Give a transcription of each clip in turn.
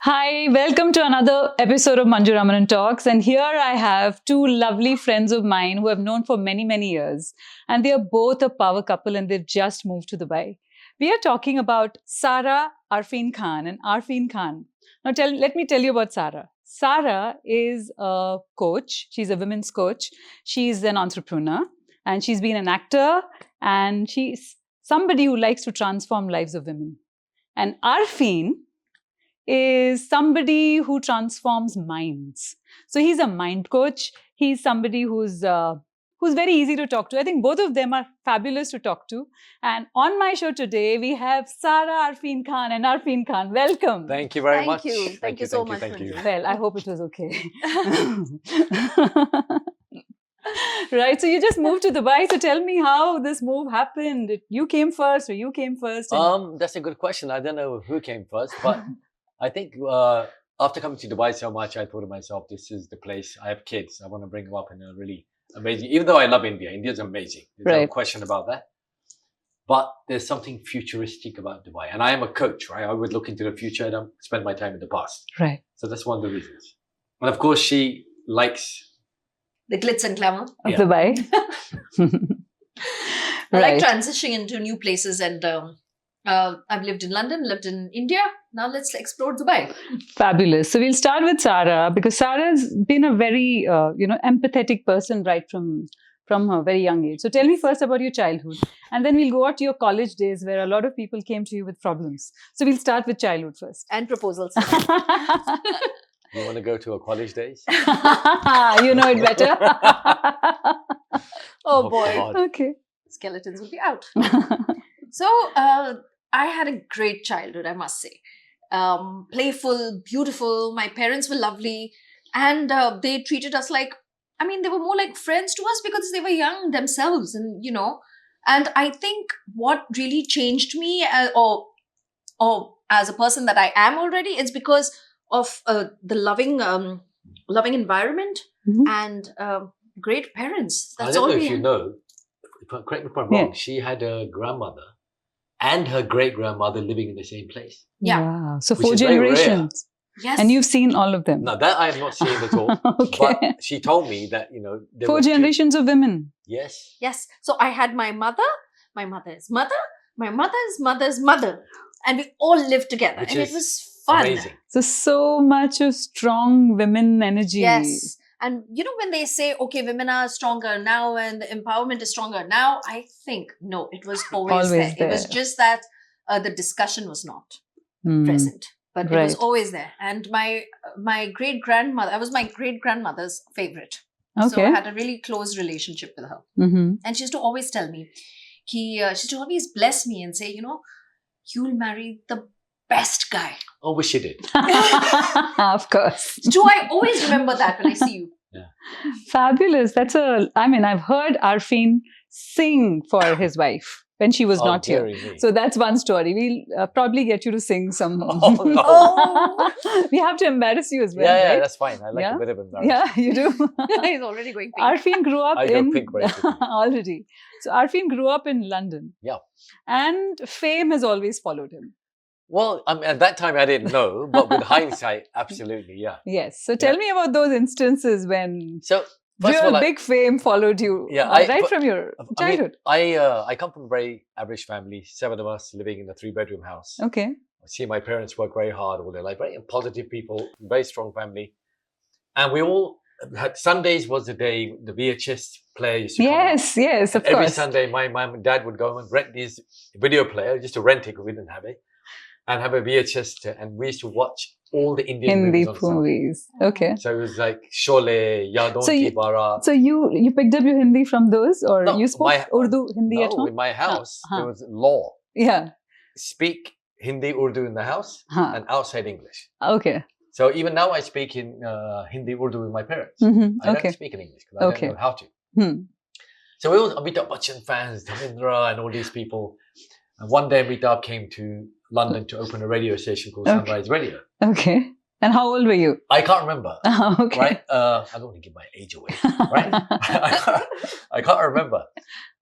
Hi, welcome to another episode of Manju Ramanan Talks. And here I have two lovely friends of mine who I've known for many, many years. And they are both a power couple and they've just moved to Dubai. We are talking about Sara, Arfeen Khan and Arfeen Khan. Now, let me tell you about Sara. Sara is a coach. She's a women's coach. She's an entrepreneur and she's been an actor and she's somebody who likes to transform lives of women. And Arfeen is somebody who transforms minds. So he's a mind coach. He's somebody who's very easy to talk to. I think both of them are fabulous to talk to. And on my show today, we have Sara, Arfeen Khan and Arfeen Khan. Welcome. Thank you very much. Thank you so much. Thank you. Well, I hope it was okay. Right. So you just moved to Dubai. So tell me how this move happened. You came first or you came first? That's a good question. I don't know who came first, but I think after coming to Dubai so much, I thought to myself, this is the place. I have kids. I want to bring them up in a really amazing, even though I love India. India's amazing. There's no question about that. But there's something futuristic about Dubai. And I am a coach, right? I would look into the future. I don't spend my time in the past. Right. So that's one of the reasons. And of course, she likes the glitz and glamour of Dubai. I like transitioning into new places, and I've lived in London, lived in India. Now let's explore Dubai. Fabulous. So we'll start with Sara because Sara's been a very empathetic person right from her very young age. So tell me first about your childhood, and then we'll go out to your college days where a lot of people came to you with problems. So we'll start with childhood first. And proposals. You want to go to a college days? You know it better. Oh boy. God. Okay. Skeletons will be out. So I had a great childhood, I must say. Playful, beautiful. My parents were lovely. And they treated us like, they were more like friends to us because they were young themselves. And, and I think what really changed me or as a person that I am already, it's because of the loving environment and great parents. That's I don't all know we if you know, correct me if I'm wrong, she had a grandmother and her great-grandmother living in the same place. Yeah. Wow. So Which 4 is very rare. generations. Yes. And you've seen all of them. Now that I have not seen at all. Okay. But she told me that, there 4 were two- generations of women. Yes. Yes. So I had my mother, my mother's mother, my mother's mother's mother, and we all lived together. Which and is it was fun. Amazing. So much of strong women energy. Yes. And when they say, okay, women are stronger now and the empowerment is stronger now, I think, no, it was always there. It was just that the discussion was not present. But it was always there. And my great-grandmother, I was my great-grandmother's favorite. Okay. So I had a really close relationship with her. And she used to always tell me, she used to always bless me and say, you'll marry the best guy. Oh, wish you did. Of course. Do I always remember that when I see you? Yeah. Fabulous. I've heard Arfeen sing for his wife when she was not here. Me. So that's one story. We'll probably get you to sing some. Oh, no. Oh. We have to embarrass you as well. Yeah, right? that's fine. I like a bit of embarrassment. Yeah, you do. He's already going pink. Arfeen grew up I go pink very quickly. already. So Arfeen grew up in London. Yeah. And fame has always followed him. Well, at that time I didn't know, but with hindsight, absolutely, yeah. Yes. So tell me about those instances when So first of all, big fame followed you from your childhood. I come from a very average family, 7 of us living in a 3-bedroom house. Okay. I see my parents work very hard all their life, very positive people, very strong family. And we all had, Sundays was the day the VHS player used to come out. Yes, of course. Every Sunday, my mum and dad would go and rent these video player, just to rent it because we didn't have it, and have a VHS, and we used to watch all the Indian Hindi movies. Okay. So it was like Sholay, Yadon Ki Barat. So you picked up your Hindi from those, or you spoke Urdu, Hindi at home? No, in my house, there was law. Yeah. Speak Hindi, Urdu in the house and outside English. Okay. So even now I speak in Hindi, Urdu with my parents. I don't speak in English because I don't know how to. So we were Amitabh Bachchan fans, Dharmendra and all these people. And one day Amitabh came to London to open a radio station called Sunrise Radio. Okay. And how old were you? I can't remember. Okay. Right? I don't want to give my age away. Right? I can't remember.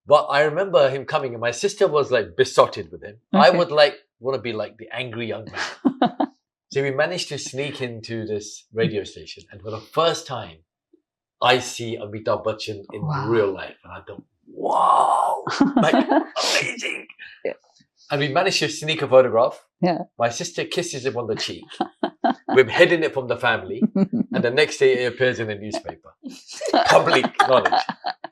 But I remember him coming and my sister was like besotted with him. I would want to be like the angry young man. So we managed to sneak into this radio station, and for the first time, I see Amitabh Bachchan in real life, and I thought, wow, like amazing. Yeah. And we managed to sneak a photograph. Yeah. My sister kisses him on the cheek. We're hiding it from the family, and the next day it appears in the newspaper. Public knowledge.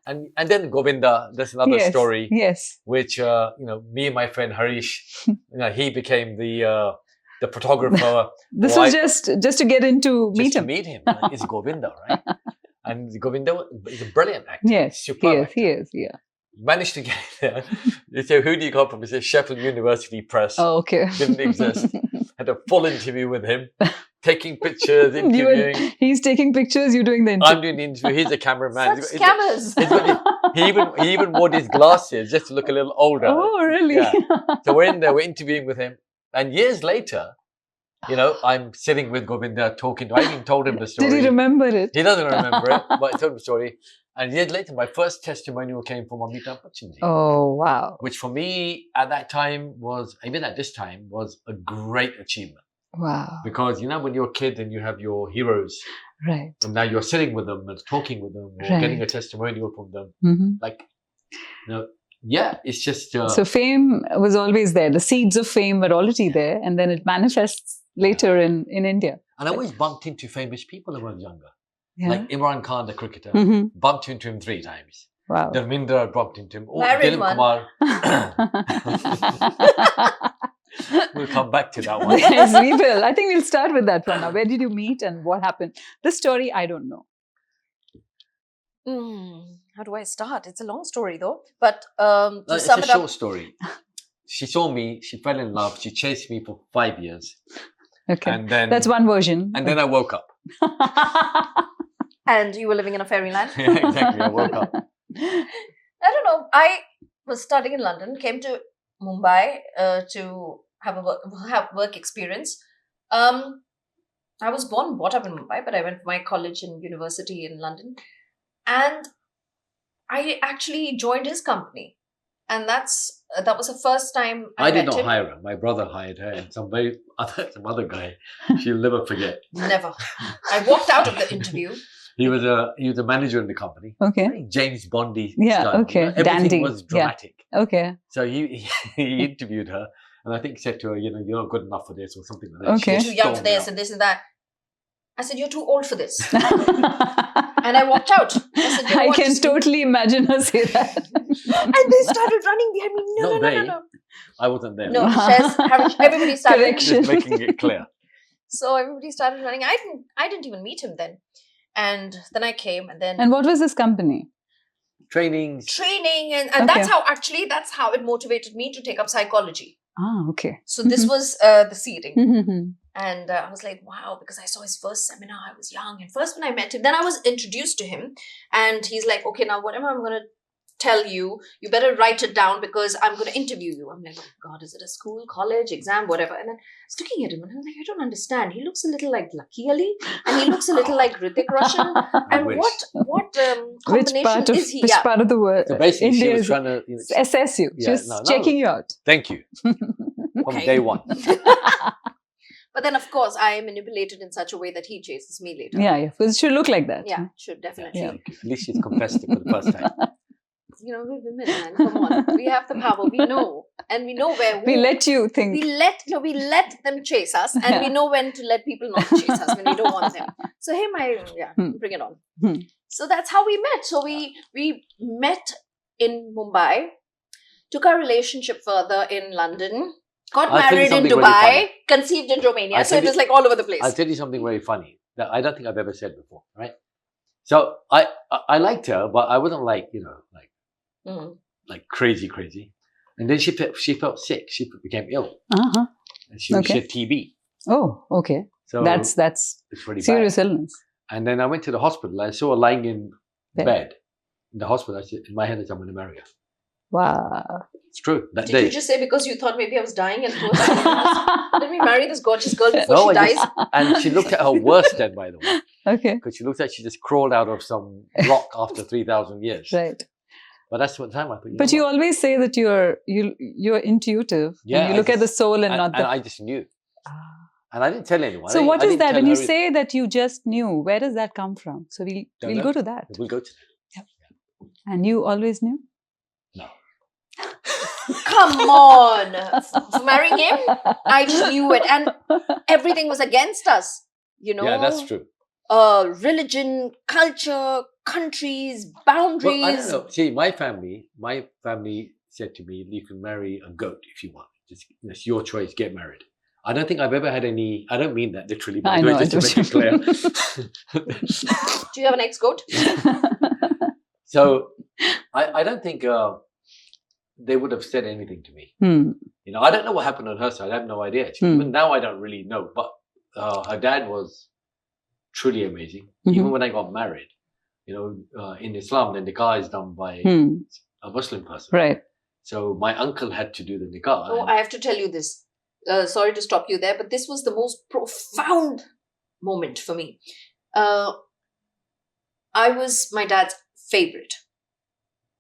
And then Govinda, there's another story. Yes. Which me and my friend Harish, he became the photographer. This was just to get into meet him. To meet him. It's Govinda, right? And Govinda is a brilliant actor. Yes, he is. Yeah. Managed to get there. They say, who do you come from? He says, Sheffield University Press. Oh, okay. Didn't exist. Had a full interview with him, taking pictures, interviewing. He's taking pictures, you're doing the interview. I'm doing the interview. He's a cameraman. Such scammers. He even wore his glasses just to look a little older. Oh, really? Yeah. So we're in there, we're interviewing with him. And years later, I'm sitting with Govinda talking. I even told him the story. Did he remember it? He doesn't remember it, but I told him the story. And years later, my first testimonial came from Amitabh Bachchan. Oh, wow. Which for me, at that time was a great achievement. Wow. Because, when you're a kid and you have your heroes. Right. And now you're sitting with them and talking with them or getting a testimonial from them. Mm-hmm. It's just... so fame was always there. The seeds of fame were already there. And then it manifests later in India. And I always bumped into famous people when I was younger. Yeah. Like Imran Khan, the cricketer. Mm-hmm. Bumped into him 3 times. Wow. Dharmendra bumped into him. Married Dilip one. Kumar. We'll come back to that one. Yes, we will. I think we'll start with that one now. Where did you meet and what happened? This story, I don't know. How do I start? It's a long story though. But it's a short story. She saw me, she fell in love, she chased me for 5 years. Okay. And then, that's one version. And then I woke up. And you were living in a fairyland? Yeah, exactly. I woke up. I don't know. I was studying in London, came to Mumbai to have work experience. I was born and brought up in Mumbai, but I went to my college and university in London. And I actually joined his company. And that was the first time I did met not him. hire her. My brother hired her and some other guy. She'll never forget. Never. I walked out of the interview. He was a manager in the company. Okay. Very James Bondy Yeah, style. okay. Everything Dandy. was dramatic. Yeah. Okay. So he interviewed her and I think he said to her, you're not good enough for this or something like that. Okay. You're too young for this and this and that. I said, you're too old for this. And I walked out. I said, I can totally imagine her say that. And they started running behind me. No. I wasn't there. No, everybody started. Correction. Just making it clear. So everybody started running. I didn't even meet him then. And then I came and then... And what was this company? Training and Okay. that's how it motivated me to take up psychology. Ah, okay. So this was the seeding. Mm-hmm. And I was like, wow, because I saw his first seminar, I was young. And first when I met him, then I was introduced to him. And he's like, okay, now whatever I'm going to tell you, you better write it down because I'm going to interview you. I'm like, oh God, is it a school, college, exam, whatever? And then I was looking at him and I'm like, I don't understand. He looks a little like Lucky Ali and he looks a little like Hrithik Roshan. And what combination is he? Which part of the world? So basically, India she was is trying to assess you. Yeah, Just checking you out. Thank you. From Okay. day one. But then, of course, I manipulated in such a way that he chases me later. Yeah. It should look like that. Yeah, should definitely. Yeah. At least she's confessed it for the first time. We're women, man. Come on. We have the power. We know. And we know where We let you think. we let them chase us, and we know when to let people not chase us when we don't want them. So bring it on. So that's how we met. So we met in Mumbai, took our relationship further in London, got I'll tell you married in something very Dubai, funny. conceived in Romania. I'll So tell it was you- like all over the place. I'll tell you something very funny that I don't think I've ever said before, right? So I liked her, but I wasn't like, like crazy. And then she felt sick. She became ill. Uh-huh. And she had TB. Oh, okay. So That's it's pretty serious bad. illness. And then I went to the hospital. I saw her lying in bed in the hospital. I said, in my head, I'm going to marry her. Wow. It's true. That Did day. you just say because you thought maybe I was dying and let me marry this gorgeous girl before No, she I dies? And she looked at her worst then, by the way. Okay. Because she looked like she just crawled out of some rock after 3,000 years. Right. But that's what time I thought. But you always say that you're intuitive. Yeah, You I look at the just- soul and not the... I just knew. And I didn't tell anyone. So what I is didn't that? tell When you her say that you just knew, where does that come from? So Don't we'll know. go to that. We'll go to And you always knew? No. Come on. For marrying him, I just knew it. And everything was against us. You know? Yeah, that's true. Religion, culture, countries, Well, boundaries. I don't know. See, my family said to me, you can marry a goat if you want. It's your choice, get married. I don't think I've ever had any, I don't mean that literally, but I know, just to make it clear. Do you have an ex-goat? So I don't think they would have said anything to me. You know, I don't know what happened on her side. I have no idea. Even now, I don't really know. But her dad was truly amazing. Even when I got married, you know, in Islam, the nikah is done by a Muslim person. Right. So my uncle had to do the nikah. Oh, I have to tell you this. Sorry to stop you there, but this was the most profound moment for me. I was my dad's favorite.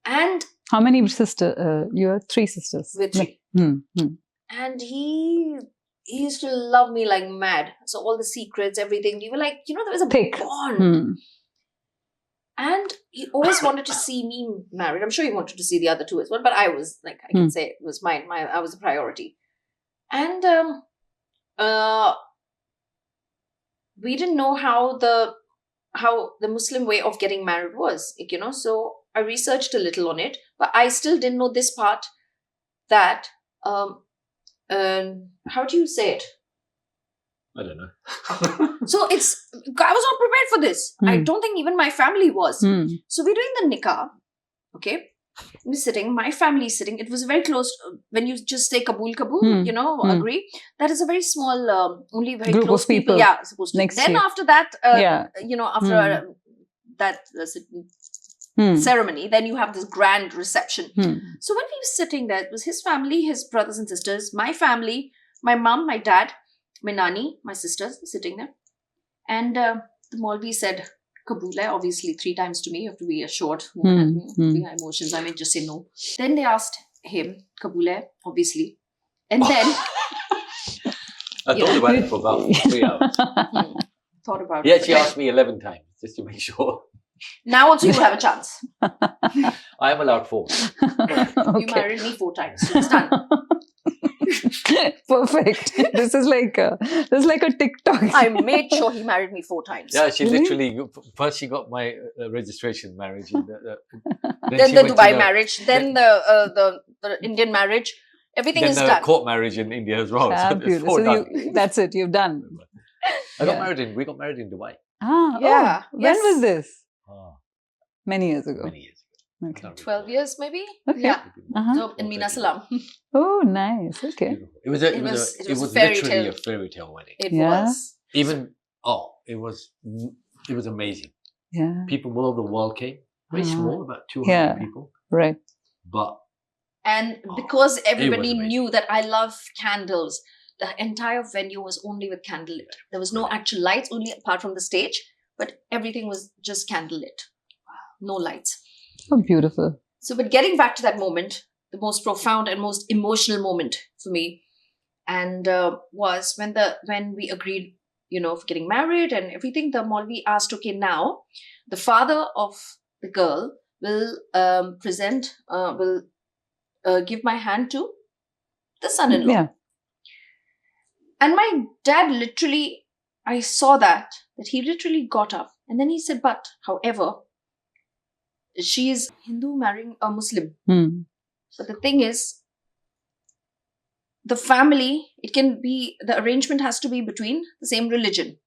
And How many sisters? You have 3 sisters. with three. And he used to love me like mad. So all the secrets, everything, we were like, you know, there was a Thick. bond. And he always wanted to see me married. I'm sure he wanted to see the other 2 as well, but I was like, I can say it was mine. I was a priority. And we didn't know how the Muslim way of getting married was, you know. So I researched a little on it, but I still didn't know this part. That how do you say it? I don't know. So I was not prepared for this. I don't think even my family was. So we're doing the nikah. Okay. We're sitting, my family is sitting. It was very close. When you just say Kabul, you know, agree. That is a very small, only very Group close of people Yeah, supposed to. next Then to you. after that, you know, after that ceremony, then you have this grand reception. So when we were sitting there, it was his family, his brothers and sisters, my family, my mom, my dad, my nani, my sisters sitting there. And the Maulvi said, Kabul hai, obviously 3 times to me. You have to be assured. Emotions, I may just say no. Then they asked him, Kabul hai, obviously. And then I thought about it for about 3 hours. Thought about He it. actually asked me 11 times just to make sure. Now also you will have a chance. I am allowed 4. You married me 4 times. So it's done. Perfect. This is like a TikTok. I made sure he married me 4 times. Yeah, she literally, first she got my registration marriage. Then the Dubai marriage, then the Indian marriage. Everything is Then done. the court marriage in India as well. Fabulous. So, So that's it. You've done. we got married in Dubai. Ah, Yeah. Oh, when was this? Oh, many years ago. many years ago. Okay. I don't 12 recall. years maybe? Okay. Yeah. Uh-huh. So in Mina Salam. Oh, nice. Okay. Beautiful. It was fairy literally tale. a fairy tale wedding. It Yeah. was. Even it was amazing. Yeah. People all over the world came. Very small, about 200 Yeah. people. Right. But And because everybody amazing. knew that I love candles, the entire venue was only with candlelit. There was no actual lights, only apart from the stage, but everything was just candlelit. No lights. Oh, beautiful. So, but getting back to that moment, the most profound and most emotional moment for me, and was when we agreed, you know, for getting married and everything. The Maulvi asked, okay, now the father of the girl will give my hand to the son-in-law. Yeah. And my dad literally, I saw that he literally got up and then he said, but however, she is Hindu marrying a Muslim. But the thing is, the family, the arrangement has to be between the same religion.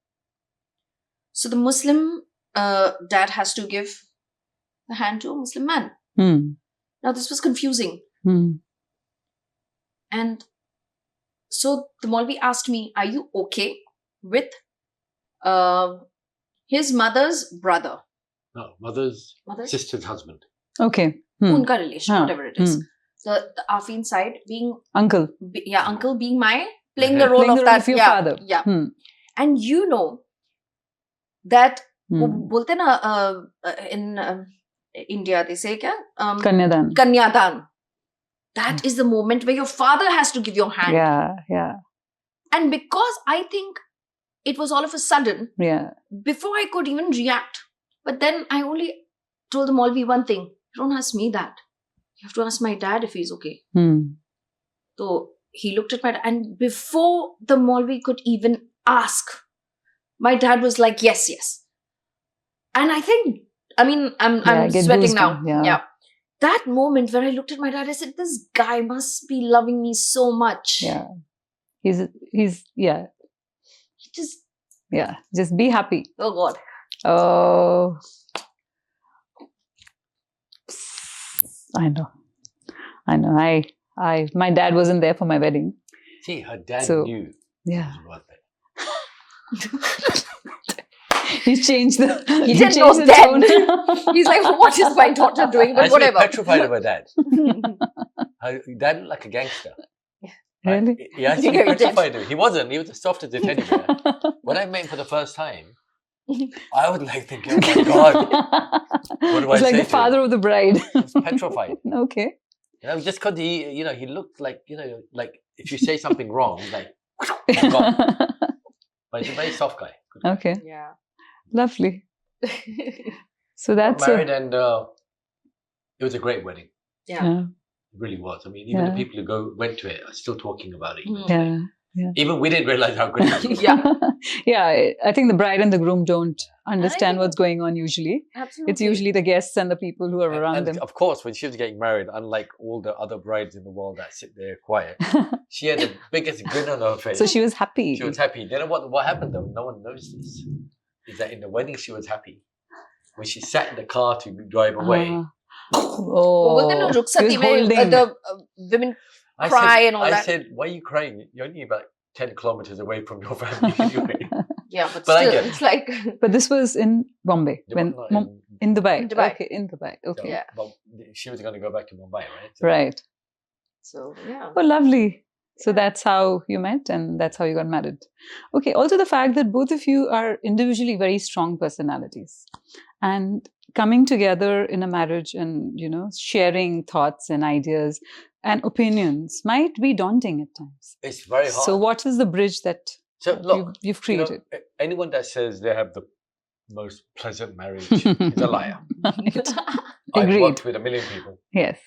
So the Muslim dad has to give the hand to a Muslim man. Now this was confusing. And so the Maulvi asked me, are you okay with his mother's brother? no, mother's sister's husband. Okay. Unka relation, whatever it is. Hmm. The Arfeen side being Uncle. uncle being playing the role Playing of the role that of your father. Yeah. And you know that bolte na in India they say kya? Kanyadan. Kanyadan. That is the moment where your father has to give your hand. Yeah, yeah. And because I think it was all of a sudden, Yeah. before I could even react, but then I only told the Maulvi one thing: don't ask me that. You have to ask my dad if he's okay. So he looked at my dad, and before the Maulvi could even ask, my dad was like, yes, yes. And I think, I mean, I'm get sweating goosebumps, now. yeah. That moment where I looked at my dad, I said, this guy must be loving me so much. Yeah. He's yeah. He just, Yeah. Just be happy. oh God. Oh. I know. My dad wasn't there for my wedding. See, her dad So, knew Yeah. it was worth it. He changed the. He didn't know changed the then. tone. He's like, what is my daughter doing? But Actually, whatever. petrified of her dad. Her dad looked like a gangster. Really? He actually Yeah, he did. petrified him. He wasn't. He was as soft as a teddy bear. When I met him for the first time, I was like thinking, oh my God, what do I It's like say the to father him? of the bride. He's petrified. Okay. Just because he looked like, like if you say something wrong, he's like, he's gone. But he's a very soft guy. Good guy. Okay. Yeah. Lovely. So that's Got married and it was a great wedding. Yeah. yeah. It really was. I mean, even the Yeah. people who went to it are still talking about it. Even, Mm. today. Yeah. Even we didn't realize how good it was. Yeah. Yeah. I think the bride and the groom don't understand think- what's going on usually. Absolutely. It's usually the guests and the people who are around And them. of course, when she was getting married, unlike all the other brides in the world that sit there quiet, she had the biggest grin on her face. So she was happy. She was happy. Then what happened though? No one knows this. Is that in the wedding she was happy. When she sat in the car to drive away, Oh, बोलते हैं ना, she रुक was सकती मैं, holding. the women cry and all I that. said, why are you crying? You're only about 10 kilometers away from your family anyway. Yeah, but But I still, get it. it's like, But this was in Bombay. When Not in Dubai. In Dubai. Okay, in Dubai. Okay. so, Yeah. But she was going to go back to Mumbai, right? So- Right. so yeah. Oh, lovely. So Yeah. that's how you met and that's how you got married. Okay. Also, the fact that both of you are individually very strong personalities and coming together in a marriage and, sharing thoughts and ideas and opinions might be daunting at times. It's very hard. So, what is the bridge that So look, you've you know, created? anyone that says they have the most pleasant marriage is a liar. Right. I've Agreed. worked with a million people. Yes.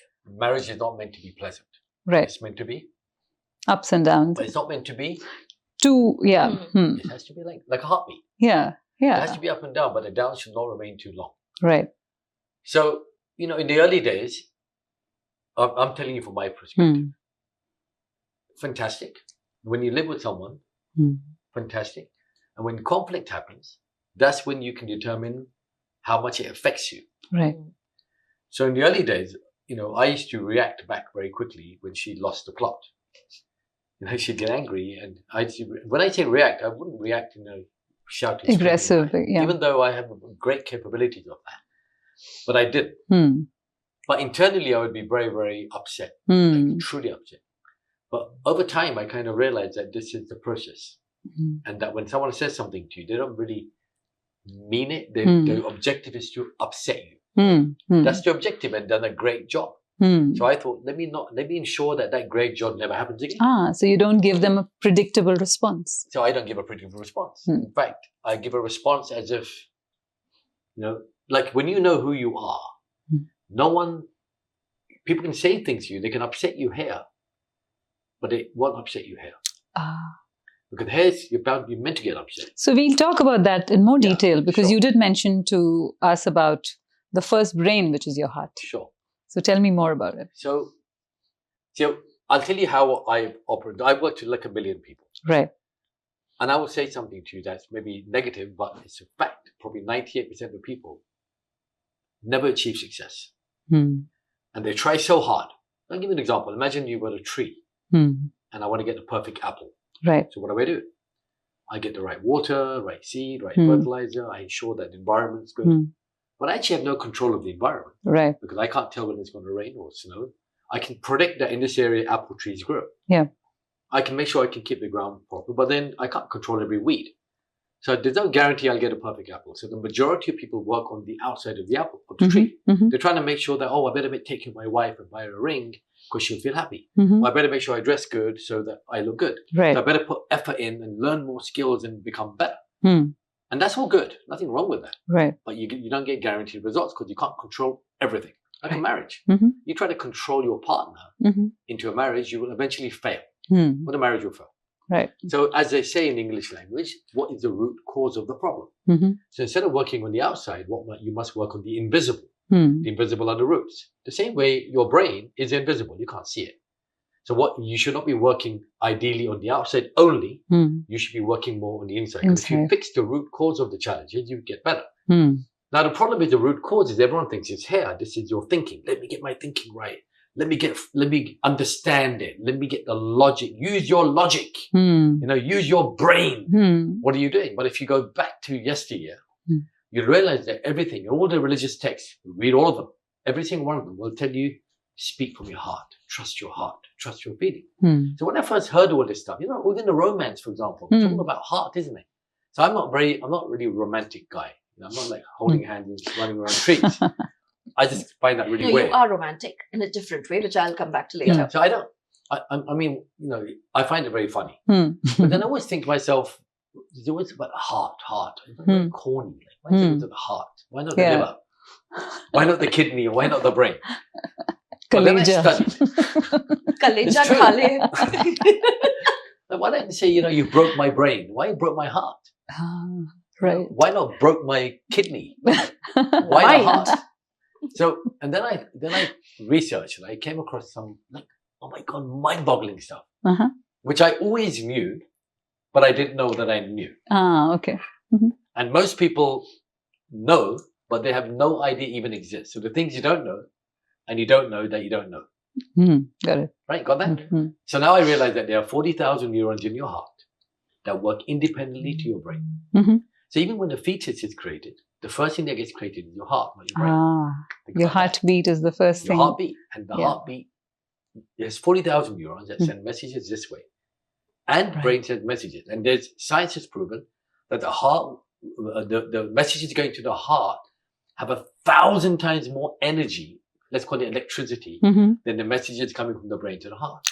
Marriage is not meant to be pleasant. Right. It's meant to be, Ups and downs. but it's not meant to be. Yeah. Mm. It has to be like a heartbeat. Yeah. It has Yeah. to be up and down, but the down should not remain too long. Right. So, in the early days, I'm telling you from my perspective, fantastic. When you live with someone, fantastic. And when conflict happens, that's when you can determine how much it affects you. Right. So in the early days, I used to react back very quickly when she lost the plot. She'd get angry, and when I say react, I wouldn't react in a shouting, screaming Aggressive. way, Yeah. even though I have great capabilities of that. But I did. Hmm. But internally, I would be very, very upset, Hmm. like truly upset. But over time, I kind of realized that this is the process, Hmm. and that when someone says something to you, they don't really mean it. Hmm. The objective is to upset you. Hmm. Hmm. That's the objective, and done a great job. Hmm. So I thought, let me ensure that great job never happens again. So you don't give them a predictable response. So I don't give a predictable response. Hmm. In fact, I give a response as if, like when you know who you are, people can say things to you, they can upset you here, but it won't upset you here. Because here's, you're meant to get upset. So we'll talk about that in more Yeah, detail because sure. you did mention to us about the first brain, which is your heart. Sure. So tell me more about it. So I'll tell you how I operate. I've worked with like a million people. Right. And I will say something to you that's maybe negative, but it's a fact. Probably 98% of people never achieve success. Hmm. And they try so hard. I'll give you an example. Imagine you've got a tree Hmm. and I want to get the perfect apple. Right. So what do? I get the right water, right seed, right Hmm. fertilizer. I ensure that the environment's good. Hmm. But I actually have no control of the environment Right. because I can't tell when it's going to rain or snow. I can predict that in this area apple trees grow. Yeah. I can make sure I can keep the ground proper, but then I can't control every weed. So there's no guarantee I'll get a perfect apple. So the majority of people work on the outside of the apple, of the tree. They're trying to make sure that, I better take care of my wife and buy her a ring because she'll feel happy. Or I better make sure I dress good so that I look good. Right. So I better put effort in and learn more skills and become better. And that's all good. Nothing wrong with that. Right. But you don't get guaranteed results because you can't control everything. Like a marriage. You try to control your partner into a marriage, you will eventually fail. Or the marriage will fail. Right. So as they say in English language, what is the root cause of the problem? So instead of working on the outside, you must work on the invisible. The invisible are the roots. The same way your brain is invisible. You can't see it. So you should not be working ideally on the outside only. You should be working more on the inside. If you fix the root cause of the challenges, you get better. Now the problem is the root cause is everyone thinks it's here. This is your thinking. Let me get my thinking right. Let me understand it. Let me get the logic. Use your logic. Use your brain. What are you doing? But if you go back to yesteryear, you realize that everything, all the religious texts, read all of them. Every single one of them will tell you, speak from your heart, trust your feeling. So when I first heard all this stuff, within the romance, for example, it's all about heart, isn't it? So I'm not really a romantic guy. I'm not like holding hands and running around streets. I just find that really weird. You are romantic in a different way, which I'll come back to later. Yeah. So I find it very funny. But then I always think to myself, it's always about the heart. It's very corny. Like, why is it to the heart? Why not the liver? Why not the kidney? Why not the brain? But then I studied. Kaleja khale. Why don't you say, you broke my brain? Why you broke my heart? Right. Why not broke my kidney? Why the heart? So, and then I researched and I came across some oh my God, mind-boggling stuff, which I always knew, but I didn't know that I knew. Okay. And most people know, but they have no idea even exists. So the things you don't know, and you don't know that you don't know. Got it. Right? Got that? So now I realize that there are 40,000 neurons in your heart that work independently to your brain. So even when the fetus is created, the first thing that gets created is your heart, not your brain. Your heartbeat is the first thing. Your heartbeat. And the heartbeat, there's 40,000 neurons that send messages this way. And brain sends messages. And science has proven that the heart, the messages going to the heart have 1,000 times more energy, let's call it electricity, than the messages coming from the brain to the heart.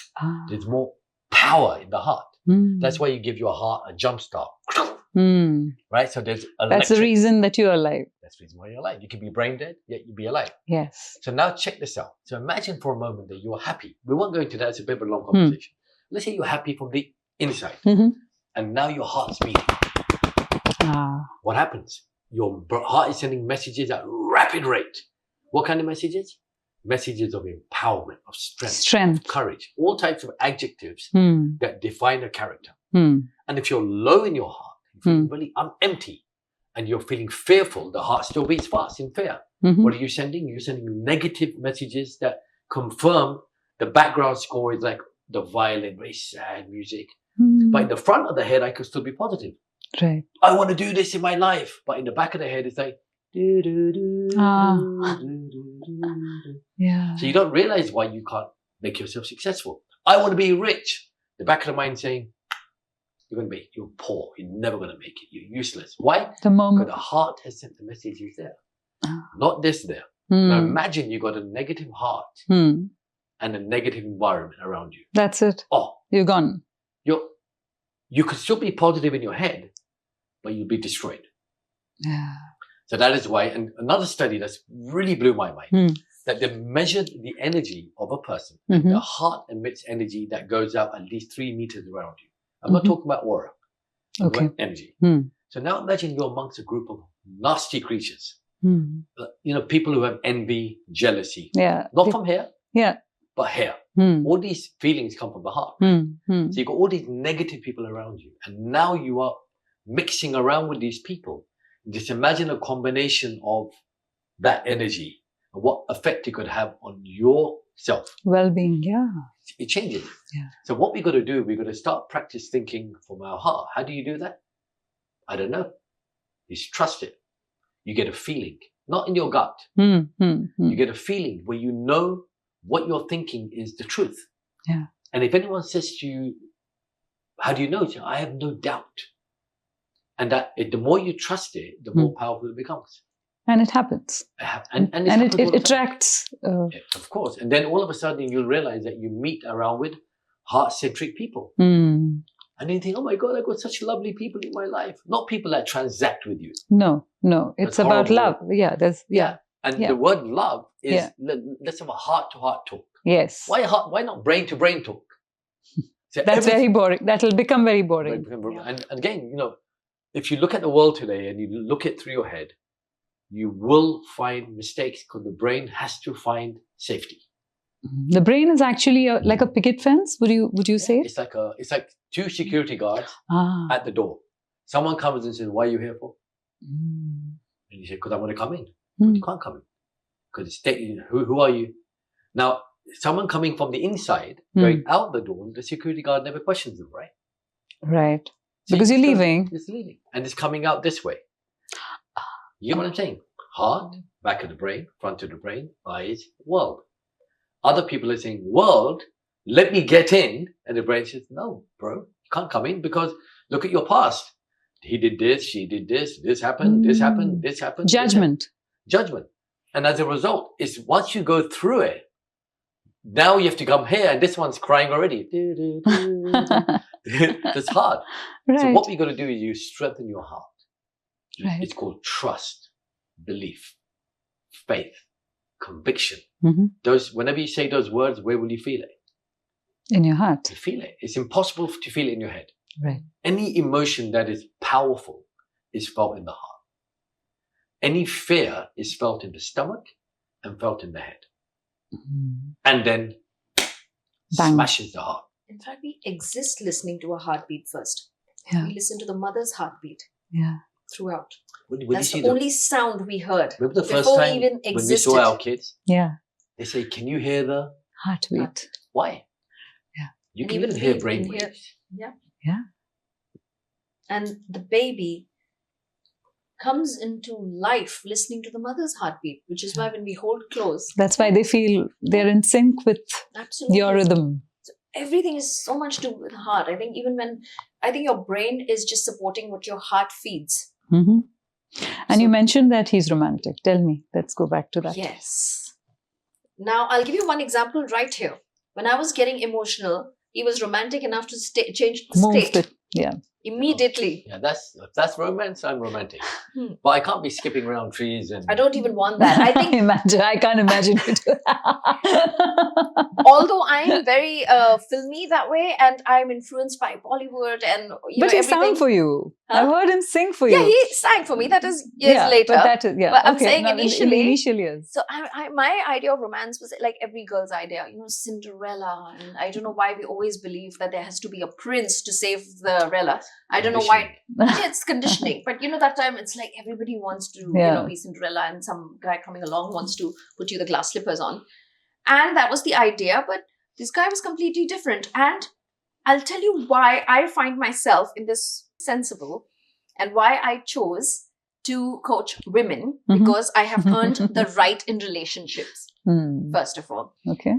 There's more power in the heart. That's why you give your heart a jump start. Right? So that's the reason that you're alive. That's the reason why you're alive. You can be brain dead, yet you'll be alive. Yes. So now check this out. So imagine for a moment that you're happy. We won't go into that. It's a bit of a long conversation. Let's say you're happy from the inside. And now your heart's beating. What happens? Your heart is sending messages at rapid rate. What kind of messages? Messages of empowerment, of strength, courage, all types of adjectives that define a character. And if you're low in your heart, really, I'm empty, and you're feeling fearful, the heart still beats fast in fear. What are you sending? You're sending negative messages that confirm the background score is like the violin, very sad music. But in the front of the head, I could still be positive. Right. I want to do this in my life. But in the back of the head, it's like, yeah. So you don't realize why you can't make yourself successful. I want to be rich. The back of the mind saying, you're poor. You're never going to make it. You're useless. Why? The moment. Because the heart has sent the messages there. Not this there. Now imagine you got a negative heart and a negative environment around you. That's it. You're gone. You could still be positive in your head, but you'll be destroyed. Yeah. So that is why, and another study that's really blew my mind, that they measured the energy of a person. The heart emits energy that goes out at least 3 meters around you. I'm not talking about aura. I'm talking about energy. So now imagine you're amongst a group of nasty creatures. People who have envy, jealousy. Yeah. Not from here. Yeah. But here. All these feelings come from the heart. So you've got all these negative people around you. And now you are mixing around with these people. Just imagine a combination of that energy and what effect it could have on yourself. Well-being, yeah. It changes. Yeah. So what we got to do, we got to start practice thinking from our heart. How do you do that? I don't know. You trust it. You get a feeling, not in your gut. You get a feeling where you know what you're thinking is the truth. Yeah. And if anyone says to you, how do you know? I have no doubt. And the more you trust it, the more powerful it becomes. And it happens. And And happens all it the time. attracts. Yeah, of course. And then all of a sudden you'll realize that you meet around with heart-centric people. Mm. And you think, oh my God, I've got such lovely people in my life. Not people that transact with you. No. It's That's about horrible. love. Yeah. And Yeah. the word love is, Yeah. let's have a heart-to-heart talk. Yes. Why not brain-to-brain talk? So That's very boring. That'll become very boring. And again, if you look at the world today and you look it through your head, you will find mistakes because the brain has to find safety. The brain is actually like a picket fence. Would you say? It's like two security guards at the door. Someone comes and says, "Why are you here for?" And you say, "Because I want to come in." But you can't come in because who are you? Now, someone coming from the inside going out the door, the security guard never questions them, right? Right. See, Because you're leaving. It's leaving, and it's coming out this way. You know what I'm saying? Heart, back of the brain, front of the brain, eyes, world. Other people are saying, world, let me get in. And the brain says, no, bro, you can't come in because look at your past. He did this, she did this happened, this happened, this happened. Judgment. Judgment. And as a result, it's once you go through it, now you have to come here and this one's crying already. That's hard. Right. So what we got to do is you strengthen your heart. Right. It's called trust, belief, faith, conviction. Whenever you say those words, where will you feel it? In your heart. You feel it. It's impossible to feel it in your head. Right. Any emotion that is powerful is felt in the heart. Any fear is felt in the stomach and felt in the head. And then Bang. smashes the heart. In fact, we exist listening to a heartbeat first. Yeah. We listen to the mother's heartbeat Yeah. throughout. When That's the only sound we heard. remember the first before we time even when we existed. saw our kids? Yeah. They say, can you hear the... Heartbeat. Why? Yeah. You And can even even hear we brain can hear- waves. Yeah. And the baby comes into life listening to the mother's heartbeat, which is why when we hold close, That's why they feel they're in sync with absolutely, your rhythm. everything is so much to do with the heart. I think your brain is just supporting what your heart feeds. Mm-hmm. And you So- mentioned that he's romantic. Tell me. Let's go back to that. Yes. Now, I'll give you one example right here. When I was getting emotional, he was romantic enough to change the Move state yeah. immediately. Yeah, that's romance. I'm romantic. Hmm. But I can't be skipping around trees and... I don't even want that. I think, I can't imagine you do that. although I'm very filmy that way, and I'm influenced by Bollywood and But he sang everything. for you. Huh? I've heard him sing for you. Yeah, he sang for me. That is years later. But that is, yeah. But I'm okay. saying Now, in the initially- initial years. So my idea of romance was like every girl's idea, Cinderella. And I don't know why we always believe that there has to be a prince to save the Rella. I don't know why. Yeah, it's conditioning. But that time it's like everybody wants to, Yeah. be Cinderella, and some guy coming along wants to put you the glass slippers on. And that was the idea. But this guy was completely different. And I'll tell you why I find myself in this sensible and why I chose to coach women, because I have earned the right in relationships, first of all. Okay.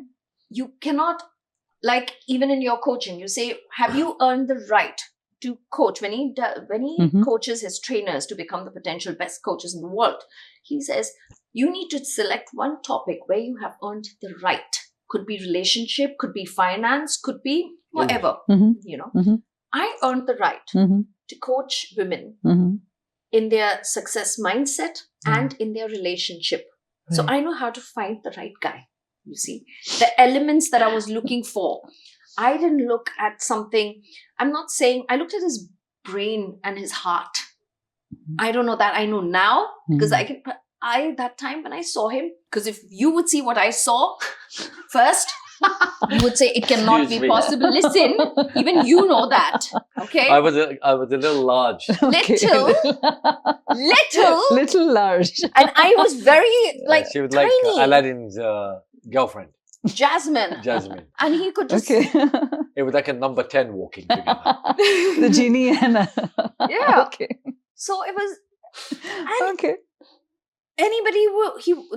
You cannot, like, even in your coaching, you say, have you earned the right to coach? When he coaches his trainers to become the potential best coaches in the world, he says, you need to select one topic where you have earned the right. Could be relationship, could be finance, could be whatever, I earned the right to coach women in their success mindset and in their relationship. So Right. I know how to find the right guy. You see, the elements that I was looking for. I didn't look at something. I'm not saying I looked at his brain and his heart. I don't know that. I know now because that time when I saw him, because if you would see what I saw first, you would say it cannot Excuse be me. possible. Listen, even you know that. Okay. I was a little large. Okay. Little. large. And I was very like she was tiny. like Aladdin's girlfririend, Jasmine. Jasmine. And he could just Okay. It was like a number 10 walking together. The genie and Yeah. Okay. So it was, Okay. anybody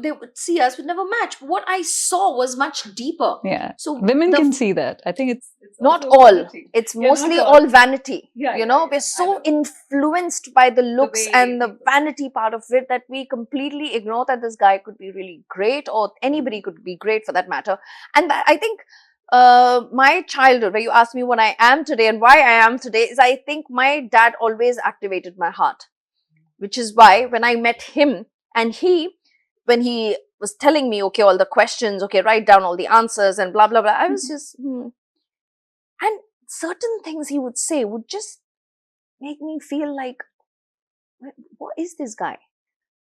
they would see us would never match. But what I saw was much deeper. Yeah. So Women can see that. I think it's not also all. vanity. It's Yeah, mostly not all vanity. Yeah, you yeah, know, yeah, we're I so know. influenced by the looks way and the people- vanity part of it that we completely ignore that this guy could be really great, or anybody could be great for that matter. And that, I think my childhood, where you asked me what I am today and why I am today, is I think my dad always activated my heart, which is why when I met him and when he was telling me, okay, all the questions, okay, write down all the answers and blah, blah, blah, I was just, And certain things he would say would just make me feel like, what is this guy?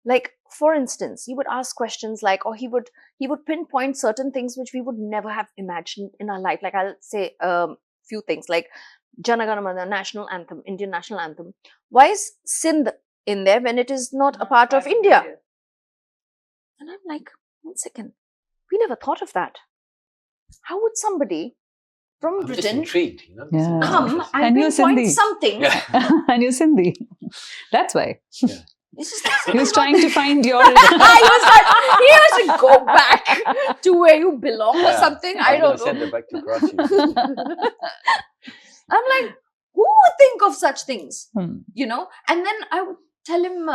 Like, for instance, he would ask questions like, or he would pinpoint certain things which we would never have imagined in our life. Like, I'll say few things like Jana Gana Mana, national anthem, Indian national anthem. Why is Sindh in there when it is not a part of India? And I'm like, 1 second, we never thought of that. How would somebody from I'm just Britain intrigued, you know. Yeah. This is come interesting. and And you're pinpoint Sindhi. something? Yeah. And you're Sindhi. That's why. It's just like, He was trying to find your... he was to go back to where you belong or Yeah. something. I I'm gonna don't know. send it back to Karachi. I'm like, who would think of such things? Hmm. You know? And then I would tell him,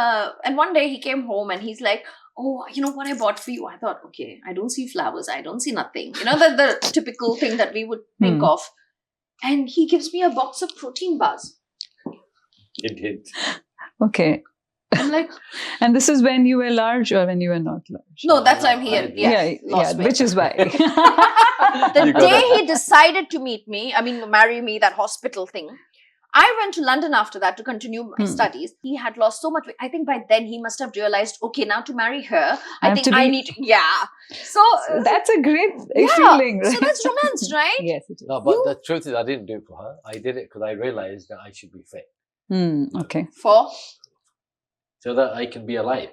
and one day he came home and he's like, oh, you know what I bought for you? I thought, okay, I don't see flowers. I don't see nothing. You know, the typical thing that we would think of. And he gives me a box of protein bars. Hint, hint. Okay. I'm like, And this is when you were large or when you were not large? no, that's why I'm here. Yeah. Yes, lost weight. Which is why. The You got day it. he decided to meet me, marry me, that hospital thing, I went to London after that to continue my studies. He had lost so much weight. I think by then he must have realized, okay, now to marry her, I have think to be- I need to, So, That's a great yeah. feeling, right? So that's romance, right? Yes, it is. No, but the truth is, I didn't do it for her. I did it because I realized that I should be fit, Okay. For so that I can be alive.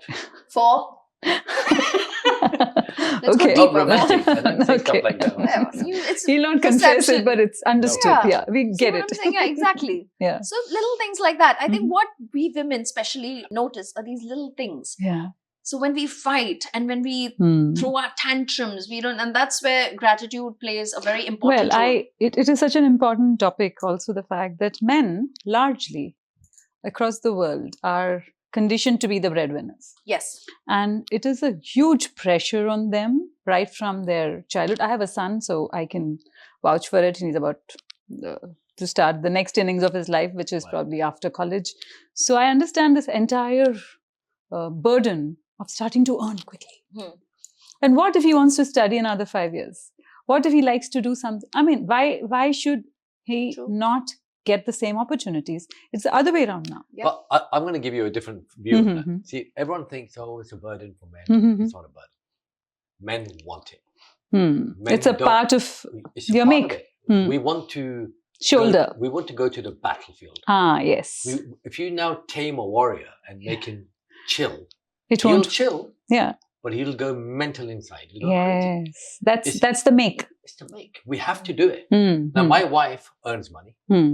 Let's Okay. go Not romantic. I don't say stuff like that. Yeah, it's You'll not confess perception. it, but it's understood. Yeah. Yeah, we See get what it. I'm saying? Yeah, exactly. Yeah. So little things like that. I think Mhm. what we women especially notice are these little things. Yeah. So when we fight and when we Hmm. throw our tantrums, we don't, and that's where gratitude plays a very important Well, role. it is such an important topic. Also, the fact that men largely across the world are conditioned to be the breadwinners. Yes. And it is a huge pressure on them right from their childhood. I have a son, so I can vouch for it. He's about to start the next innings of his life, which is Wow. probably after college. So I understand this entire burden of starting to earn quickly. And what if he wants to study another 5 years? What if he likes to do something? I mean, why should he True. not get the same opportunities? It's the other way around now. Yep. But I'm going to give you a different view of that. Mhm. See, everyone thinks, oh, it's a burden for men. Mhm. It's not a burden. Men want it. Hmm. Men It's a don't- part of It's a your part make. of it. Hmm. We want to shoulder. we want to go to the battlefield. Yes. If you now tame a warrior and make him chill, It he'll won't. chill, Yeah. but he'll go mental inside. He'll go crazy. Yes. It's- That's the make. It's to make. We have to do it. Hmm. Now, Hmm. my wife earns money, Hmm.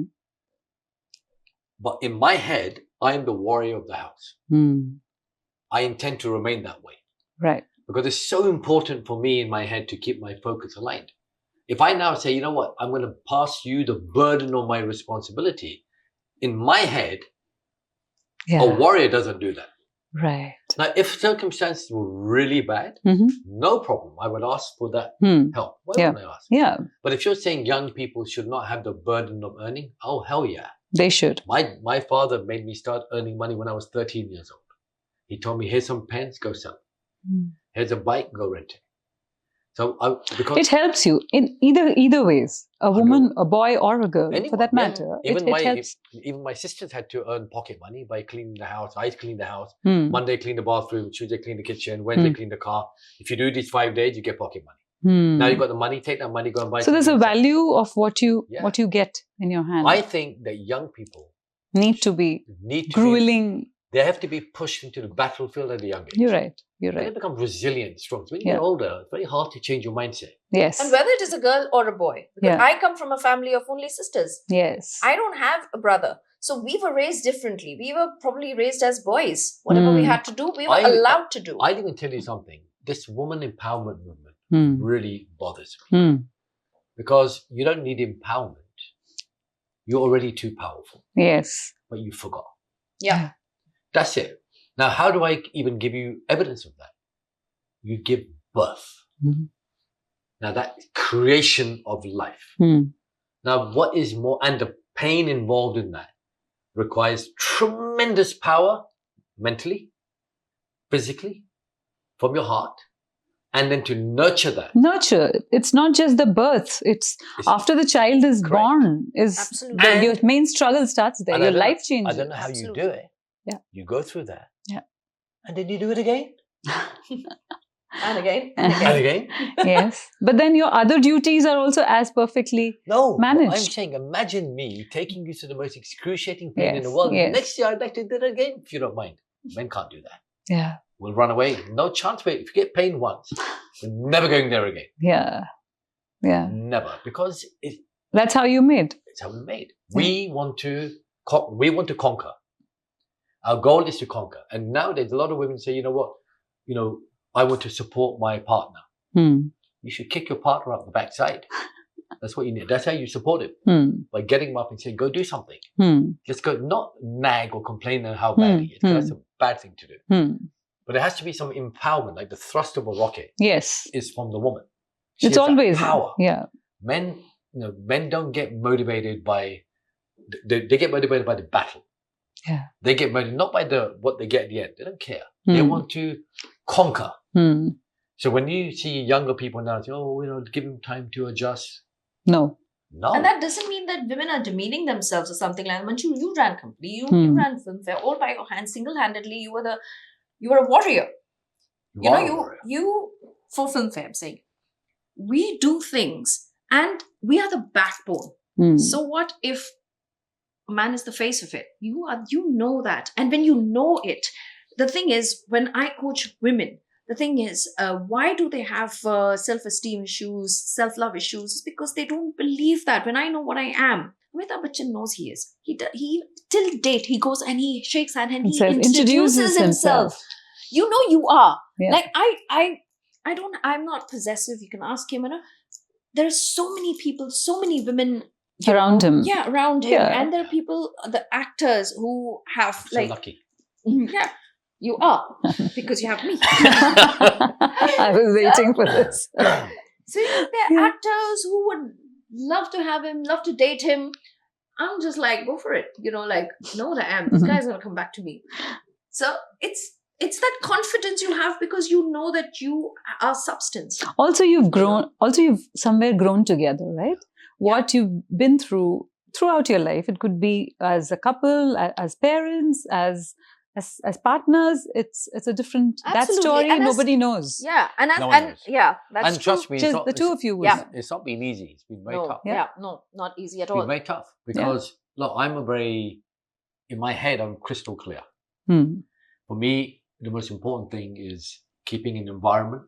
but in my head, I am the warrior of the house. Hmm. I intend to remain that way Right. because it's so important for me in my head to keep my focus aligned. If I now say, you know what, I'm going to pass you the burden of my responsibility, in my head, Yeah. a warrior doesn't do that. Right. Now, if circumstances were really bad, Mhm. no problem. I would ask for that Hmm. help. Why Yeah. wouldn't I ask? Yeah. But if you're saying young people should not have the burden of earning, oh, hell yeah. They should. My father made me start earning money when I was 13 years old. He told me, here's some pens, go sell. Hmm. Here's a bike, go rent it. So because It helps you in either ways. A woman, a boy, or a girl, for anyone, that yeah. matter. Even It helps. even my sisters had to earn pocket money by cleaning the house. I clean the house. Hmm. Monday clean the bathroom. Tuesday clean the kitchen. Wednesday clean the car. If you do these 5 days, you get pocket money. Hmm. Now you've got the money. Take that money, go and buy. So there's a something yourself. value of what Yeah. you get in your hand. I think that young people need to be need to be, grueling. they have to be pushed into the battlefield at a young age. You're right. You're They right. become resilient, strong. So when you Yeah. get older, it's very hard to change your mindset. Yes. And whether it is a girl or a boy. Because Yeah. I come from a family of only sisters. Yes. I don't have a brother. So we were raised differently. We were probably raised as boys. Whatever we had to do, we were allowed to do. I'll even tell you something. This woman empowerment movement really bothers me. Because you don't need empowerment. You're already too powerful. Yes. But you forgot. Yeah. That's it. Now, how do I even give you evidence of that? You give birth. Now, that creation of life. Now, what is more, and the pain involved in that requires tremendous power mentally, physically, from your heart, and then to nurture that. Nurture. It's not just the birth. It's after the child is born. Absolutely. Your main struggle starts there. Your life changes. I don't know how you do it. Yeah. You go through that. Yeah. And then you do it again. And again. And again. Yes. But then your other duties are also as perfectly managed. I'm saying, imagine me taking you to the most excruciation pain in the world. Yes. Next year, I'd like to do it again, if you don't mind. Men can't do that. Yeah. We'll run away. No chance. If you get pain once, we're never going there again. Yeah. Yeah. Never. Because that's how you made. It's how we made. We want to conquer. Our goal is to conquer. And nowadays, a lot of women say, you know what? I want to support my partner. You should kick your partner up the backside. That's what you need. That's how you support him. By getting him up and saying, go do something. Just go, not nag or complain on how bad he is. That's a bad thing to do. But there has to be some empowerment, like the thrust of a rocket. Yes. Is from the woman. It's always power. Yeah. Men don't get motivated by, they get motivated by the battle. Yeah. They get motivated not by what they get at the end. They don't care. They want to conquer. So when you see younger people now say, give them time to adjust. No. And that doesn't mean that women are demeaning themselves or something like that. Manju, you ran company, you ran Filmfare all by your hands, single-handedly. You were a warrior. You for Filmfare, I'm saying, we do things and we are the backbone. So what if a man is the face of it? You know that. And when you know it, the thing is, when I coach women, the thing is, why do they have self-esteem issues, self-love issues? It's because they don't believe that. When I know what I am, Amitabh Bachchan knows he is. He till date, he goes and he shakes hand and he introduces himself. You know you are. Yeah. Like I'm not possessive. You can ask him. There are so many people, so many women around him. Yeah, around him. Yeah. And there are people, the actors who have so lucky. Yeah. You are, because you have me. I was waiting for this. So there are actors who would love to have him, love to date him. I'm just like, go for it. Know what I am. This guy's going to come back to me. So it's that confidence you have because you know that you are substance. Also, you've grown. Also, you've somewhere grown together, right? What you've been through throughout your life. It could be as a couple, as parents, as partners. It's a different. Absolutely. That story and nobody knows. Yeah, that's and trust me, the two of you. It's not been easy. It's been very tough. Yeah, no, not easy at all. It's been very tough because look, in my head, I'm crystal clear. For me, the most important thing is keeping an environment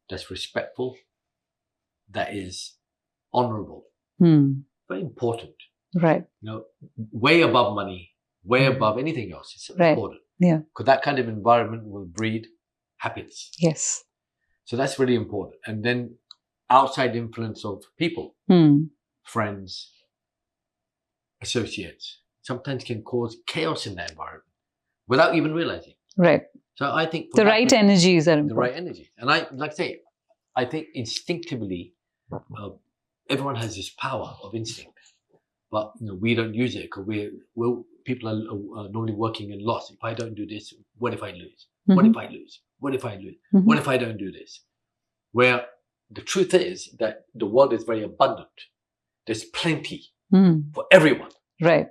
that's respectful, that is honorable. Very important. Right. Way above money, way above anything else. It's important. Yeah. Because that kind of environment will breed happiness. Yes. So that's really important. And then outside influence of people, friends, associates, sometimes can cause chaos in that environment without even realizing. Right. So I think the right energies are important. The right energy. And I think instinctively, everyone has this power of instinct. But we don't use it because people are normally working in loss. If I don't do this, what if I lose? What if I lose? What if I lose? What if I don't do this? Where the truth is that the world is very abundant. There's plenty for everyone. Right.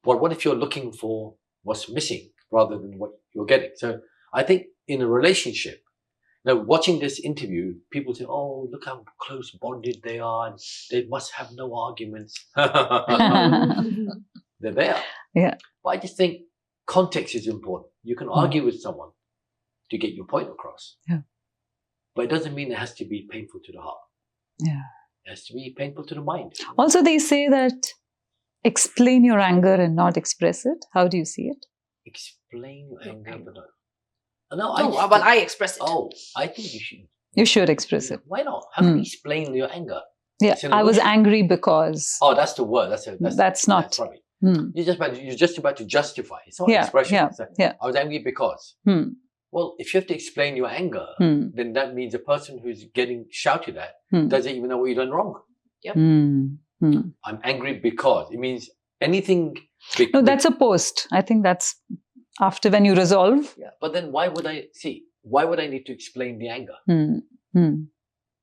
But what if you're looking for what's missing rather than what you're getting? So I think in a relationship, watching this interview, people say, oh, look how close bonded they are. And they must have no arguments. They're there. Yeah. But I just think context is important. You can argue with someone to get your point across. Yeah. But it doesn't mean it has to be painful to the heart. Yeah. It has to be painful to the mind. Also, they say that explain your anger and not express it? How do you see it? Explain your Your anger, anger. but no, No, but I express it. Oh, I think you should. You should express Yeah, it. why not? How can you explain your anger? Yeah, It's an I was emotion. angry because. Oh, that's the word. That's That's That's not. rubbish. Hmm. You're just about to justify. It's not Yeah, expression. yeah, It's like, yeah. I was angry because. Hmm. Well, if you have to explain your anger, Hmm. then that means the person who's getting shouted at Hmm. doesn't even know what you've done wrong. Hmm. Hmm. I'm angry because. It means anything. No, that's a post. I think that's after when you resolve. Yeah, but then why would I need to explain the anger? Hmm. Hmm.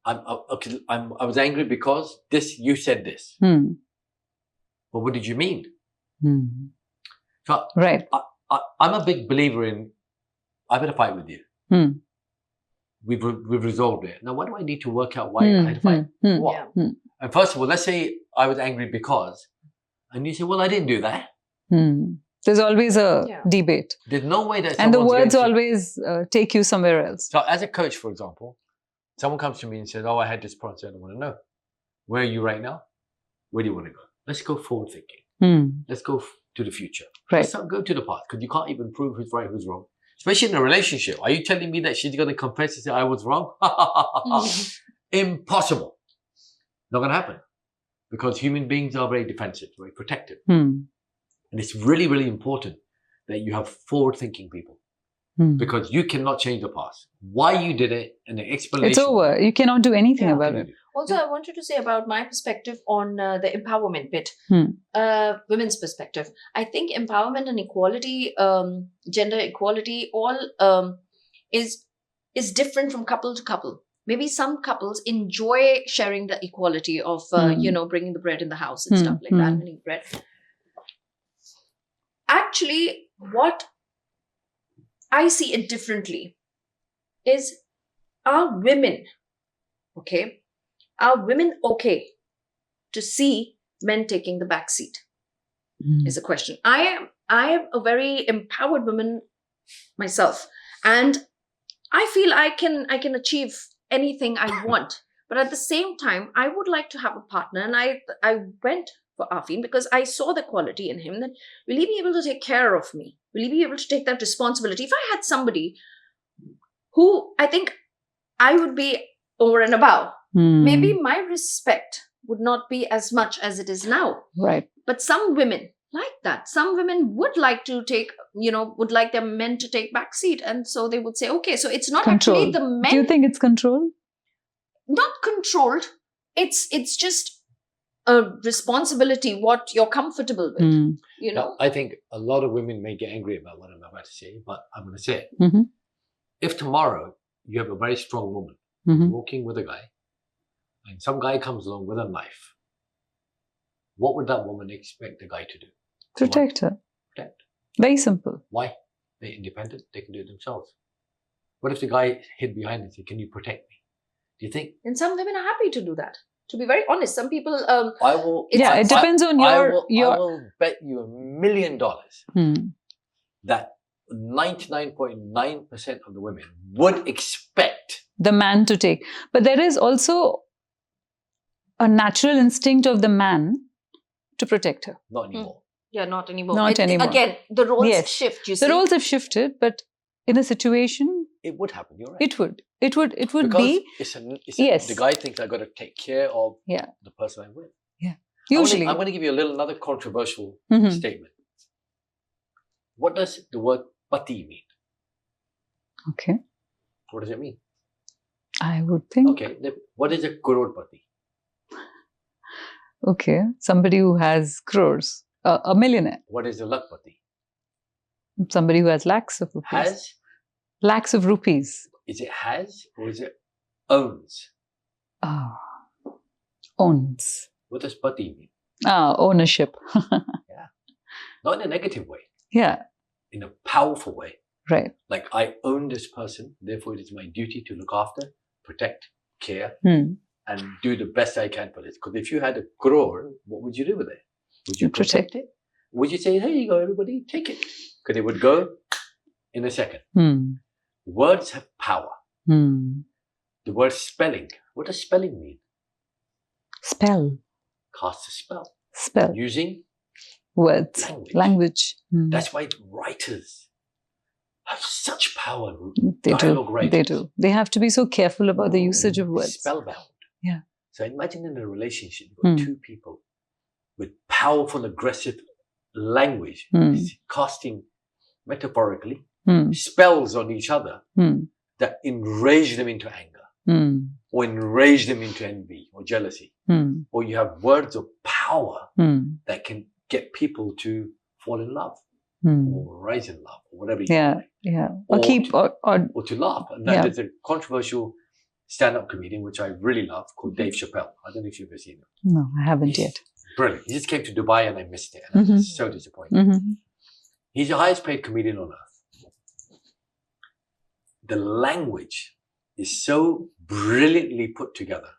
I was angry because you said this. Hmm. But what did you mean? Hmm. So Right. I'm a big believer in, I've had a fight with you. Hmm. We've resolved it. Now, why do I need to work out why I had a fight? Hmm. What? Yeah. Hmm. And first of all, let's say I was angry because, and you say, well, I didn't do that. Hmm. There's always a Yeah. debate. There's no way that And the someone's words going to- always take you somewhere else. So as a coach, for example, someone comes to me and says, oh, I had this problem. I said, I don't want to know. Where are you right now? Where do you want to go? Let's go forward thinking. Hmm. Let's go to the future. Right. Let's not go to the past, because you can't even prove who's right, who's wrong. Especially in a relationship. Are you telling me that she's going to confess and say, I was wrong? Impossible. Not going to happen. Because human beings are very defensive, very protective. Hmm. And it's really, really important that you have forward-thinking people. Hmm. Because you cannot change the past. Why you did it and the explanation. It's over. You cannot do anything Yeah. about it. Also, I wanted to say about my perspective on the empowerment bit, Hmm. women's perspective. I think empowerment and equality, gender equality, all is different from couple to couple. Maybe some couples enjoy sharing the equality of, bringing the bread in the house and stuff like that, winning bread. Actually, what I see it differently is, are women okay to see men taking the back seat? Is a question. I am a very empowered woman myself, and I feel I can achieve anything I want. But at the same time, I would like to have a partner, and I went for Arfeen because I saw the quality in him that, will he be able to take care of me? Will he be able to take that responsibility? If I had somebody who I think I would be over and above, maybe my respect would not be as much as it is now. Right. But some women like that. Some women would like to take, would like their men to take back seat. And so they would say, okay, so it's not Control. actually the men. Do you think it's control? Not controlled. It's just a responsibility, what you're comfortable with, Now, I think a lot of women may get angry about what I'm about to say, but I'm going to say it. Mm-hmm. If tomorrow you have a very strong woman Mm-hmm. walking with a guy, and some guy comes along with a knife, what would that woman expect the guy to do? Protect her. Protect. Very simple. Why? They're independent. They can do it themselves. What if the guy hid behind and said, can you protect me? Do you think? And some women are happy to do that. To be very honest, some people. I will. Yeah, it depends on I will bet you $1 million that 99.9% of the women would expect the man to take. But there is also a natural instinct of the man to protect her. not anymore. Yeah, not anymore. Not anymore. Again, the roles Yes. shift. You see, The roles have shifted, but in a situation, It would happen. You're right. it would because be yes. the guy thinks I got to take care of the person I'm with. usually. I'm going to give you another controversial Mhm. statement. What does the word pati mean? Okay, What does it mean? I would think. Okay, what is a crorepati? Okay, somebody who has crores, a millionaire, What is a lakpati? somebody who has lakhs of rupees. Has? Lakhs of rupees. Is it has or is it owns? Ah, owns. What does pati mean? Ownership. Not in a negative way, Yeah, in a powerful way. right. Like I own this person, therefore it is my duty to look after, protect, care, and do the best I can for this. Because if you had a crore, what would you do with it? Would you protect it? Would you say, hey, you go, everybody, take it? Because it would go in a second. Words have power. The word spelling. What does spelling mean? Spell. Cast a spell. Spell. Using Words. Language. That's why writers have such power. They Dialogue do. writers. They do. They have to be so careful about the usage of words. Spellbound. Yeah. So imagine in a relationship, you've got two people with powerful, aggressive language, casting metaphorically spells on each other that enrage them into anger, or enrage them into envy or jealousy, or you have words of power that can get people to fall in love or rise in love or whatever you like. Yeah. Or Or to laugh. And that is a controversial stand-up comedian which I really love called Dave Chappelle. I don't know if you've ever seen him. No, I haven't yet. Brilliant. He just came to Dubai and I missed it. And I was so disappointed. He's the highest paid comedian on earth. The language is so brilliantly put together.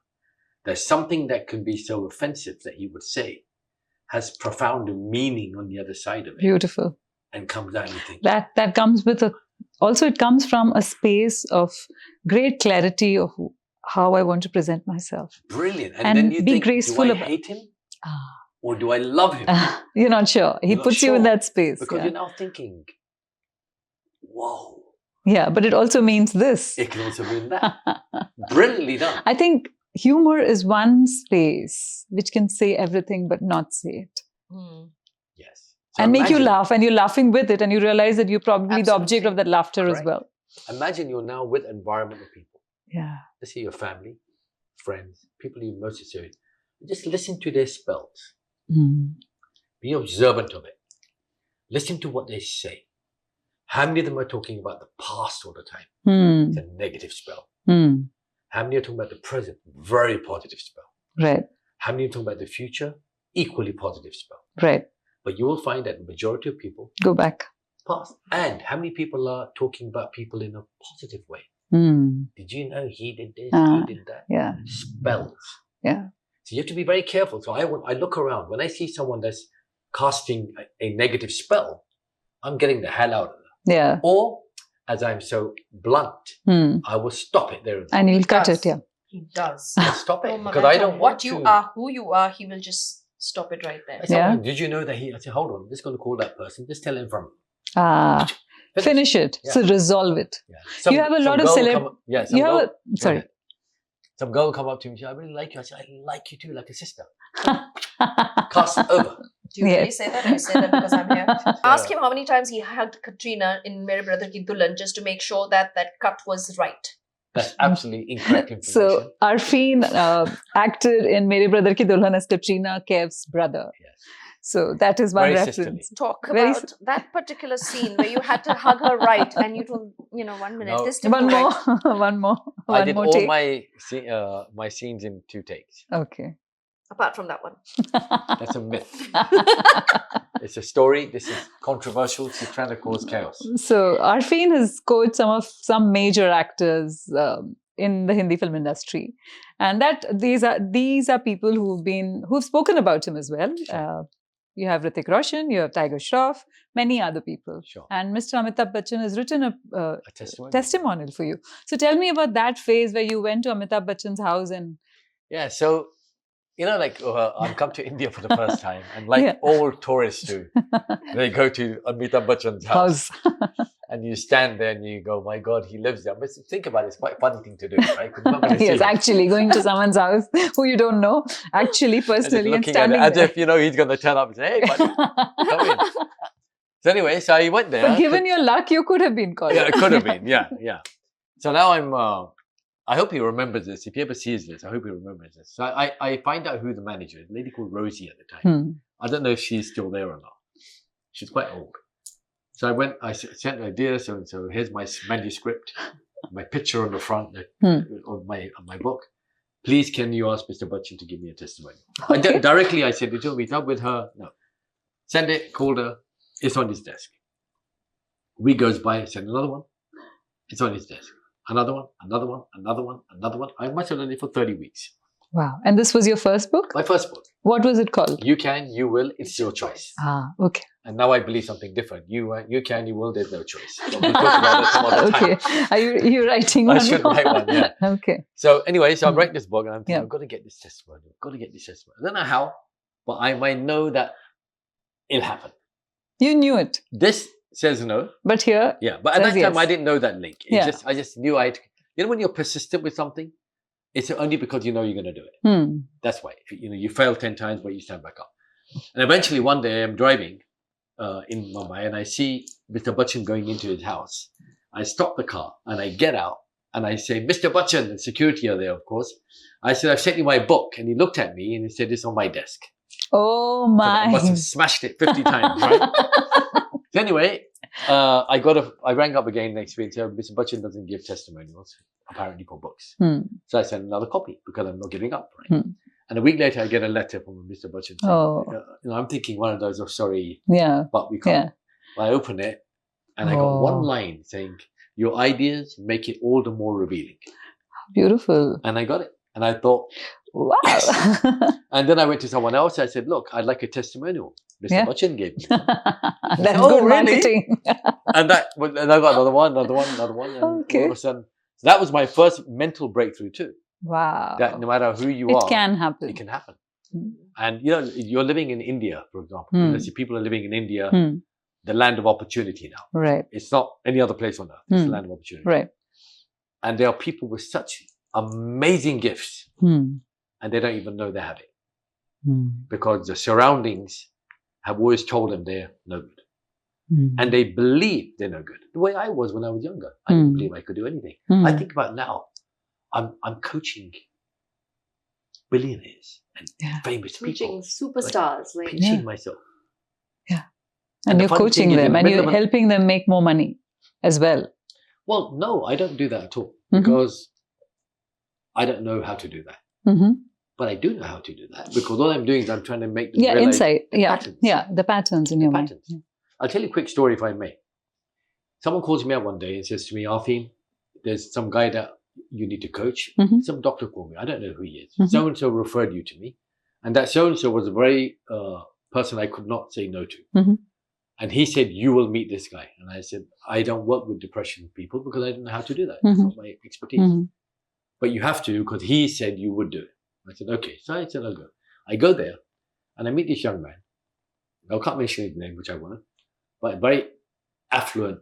There's something that can be so offensive that he would say has profound meaning on the other side of it. Beautiful. And comes out and you think, that comes with also it comes from a space of great clarity of how I want to present myself. Brilliant. And then you be think, graceful do I about hate him? Or do I love him? You're not sure. He You're not puts you in sure. that space. Because you're now thinking, whoa. Yeah, but it also means this. It can also mean that. Brilliantly done. I think humor is one space which can say everything but not say it. Yes. So and make you imagine- laugh, and you're laughing with it, and you realize that you're probably the object Absolutely. of that laughter as Correct. well. Imagine you're now with an environment of people. Yeah. Let's say your family, friends, people you most associate. Just listen to their spells. Be observant of it. Listen to what they say. How many of them are talking about the past all the time? It's a negative spell. How many are talking about the present? Very positive spell. Right. How many are talking about the future? Equally positive spell. Right. But you will find that the majority of people Go back. past. And how many people are talking about people in a positive way? Did you know he did this, he did that? Yeah. Spells. Yeah. So you have to be very careful. So I look around. When I see someone that's casting a negative spell, I'm getting the hell out of them. Yeah. Or, as I'm so blunt, I will stop it there. And you'll cut does. it, yeah. He does. I'll stop it. No Because matter I don't want what you to. are, who you are, he will just stop it right there. I said, Yeah. "Oh, did you know that he? I said, hold on, I'm just going to call that person. Just tell him from. Finish it. Yeah. So resolve it. Yeah. You have a lot of Some girl, sorry. Some girl come up to me and say, I really like you. I said, I like you too, like a sister. Cast it over. Do you really Yes. say that? I say that because I'm here. Ask him how many times he hugged Katrina in Mere Brother Ki Dulhan just to make sure that that cut was right. That's absolutely incorrect information. So Arfeen acted in Mere Brother Ki Dulhan as Katrina Kaif's brother. Yes. So that is one Very reference. sisterly. Talk Very about that particular scene where you had to hug her right and you told, 1 minute. No. This didn't One go more. right. One more. I One did more all take. my scenes in 2 takes. Okay. Apart from that one. That's a myth. It's a story. This is controversial. She's trying to cause chaos. So Arfeen has coached some major actors in the Hindi film industry, and that these are people who've spoken about him as well. You have Hrithik Roshan, you have Tiger Shroff, many other people. Sure. And Mr. Amitabh Bachchan has written a testimonial. testimonial for you. So tell me about that phase where you went to Amitabh Bachchan's house and Yeah, so, I've come to India for the first time, and like all tourists do, they go to Amitabh Bachchan's house. And you stand there and you go, my God, he lives there. But think about it, it's quite a funny thing to do, right? 'Cause you're not gonna see yes, him. actually going to someone's house who you don't know, actually personally, and looking at it standing as there. if, he's going to turn up and say, hey, buddy, come in. So anyway, so I went there. But given your luck, you could have been called. Yeah, it could have been. Yeah. So now I hope he remembers this. If he ever sees this, I hope he remembers this. So I find out who the manager is, a lady called Rosie at the time. I don't know if she's still there or not. She's quite old. So I sent her, dear so-and-so, here's my manuscript, my picture on the front of my book. Please, can you ask Mr. Bachchan to give me a testimony? Okay. Directly, I said, did you meet up with her? No. Send it, called her. It's on his desk. Week goes by, I send another one. It's on his desk. Another one, another one, another one, another one. I must have done it for 30 weeks. Wow. And this was your first book? My first book. What was it called? You can, you will, it's your choice. Okay. And now I believe something different. You can, you will, there's no choice. But we'll talk about that some other time. Okay. Are you writing one? I should write one, yeah. Okay. So anyway, I'm writing this book and I'm thinking, Yeah. I've got to get this testimony. I've got to get this testimony. I don't know how, but I might know that it'll happen. You knew it. This says no. But here, Yeah, but at says that time, I yes. didn't know that link. Yeah. I just knew when you're persistent with something, it's only because you know you're going to do it. That's why. You fail 10 times, but you stand back up. And eventually one day I'm driving in Mumbai and I see Mr. Bachchan going into his house. I stop the car and I get out and I say, Mr. Bachchan, and security are there, of course. I said, I've sent you my book. And he looked at me and he said, it's on my desk. Oh So my. I must have smashed it 50 times, right? So anyway, I rang up again next week and said, Mr. Bachchan doesn't give testimonials, apparently for books. So I sent another copy because I'm not giving up, right? And a week later, I get a letter from Mr. Bachchan saying, I'm thinking one of those, sorry, but we can't. I open it and I got one line saying, your ideas make it all the more revealing. Beautiful. And I got it. And I thought, wow. yes. And then I went to someone else. I said, look, I'd like a testimonial. Mr. Bachchan gave me. That's good marketing. And I got another one. And all of a sudden, that was my first mental breakthrough too. Wow. That no matter who you are, it can happen. It can happen. And you're living in India, for example. Let's see, people are living in India, the land of opportunity now. Right. It's not any other place on earth. It's the land of opportunity. Right. And there are people with such amazing gifts, and they don't even know they have it because the surroundings have always told them they're no good. And they believe they're no good. The way I was when I was younger, I didn't believe I could do anything. I think about now, I'm coaching billionaires and famous Preaching people. superstars. Like Pinching myself. Yeah. And you're coaching them and you're helping them make more money as well. Well, no, I don't do that at all because I don't know how to do that. But I do know how to do that because all I'm doing is I'm trying to make them realize insight. The patterns. The patterns in your mind. Yeah. I'll tell you a quick story if I may. Someone calls me up one day and says to me, Arfeen, there's some guy that you need to coach. Some doctor called me. I don't know who he is. So-and-so referred you to me. And that so-and-so was a very person I could not say no to. And he said, you will meet this guy. And I said, I don't work with depression people because I don't know how to do that. It's not my expertise. But you have to because he said you would do it. I said, okay. So I said, I'll go. I go there and I meet this young man. I can't mention his name, which I won't. But very affluent,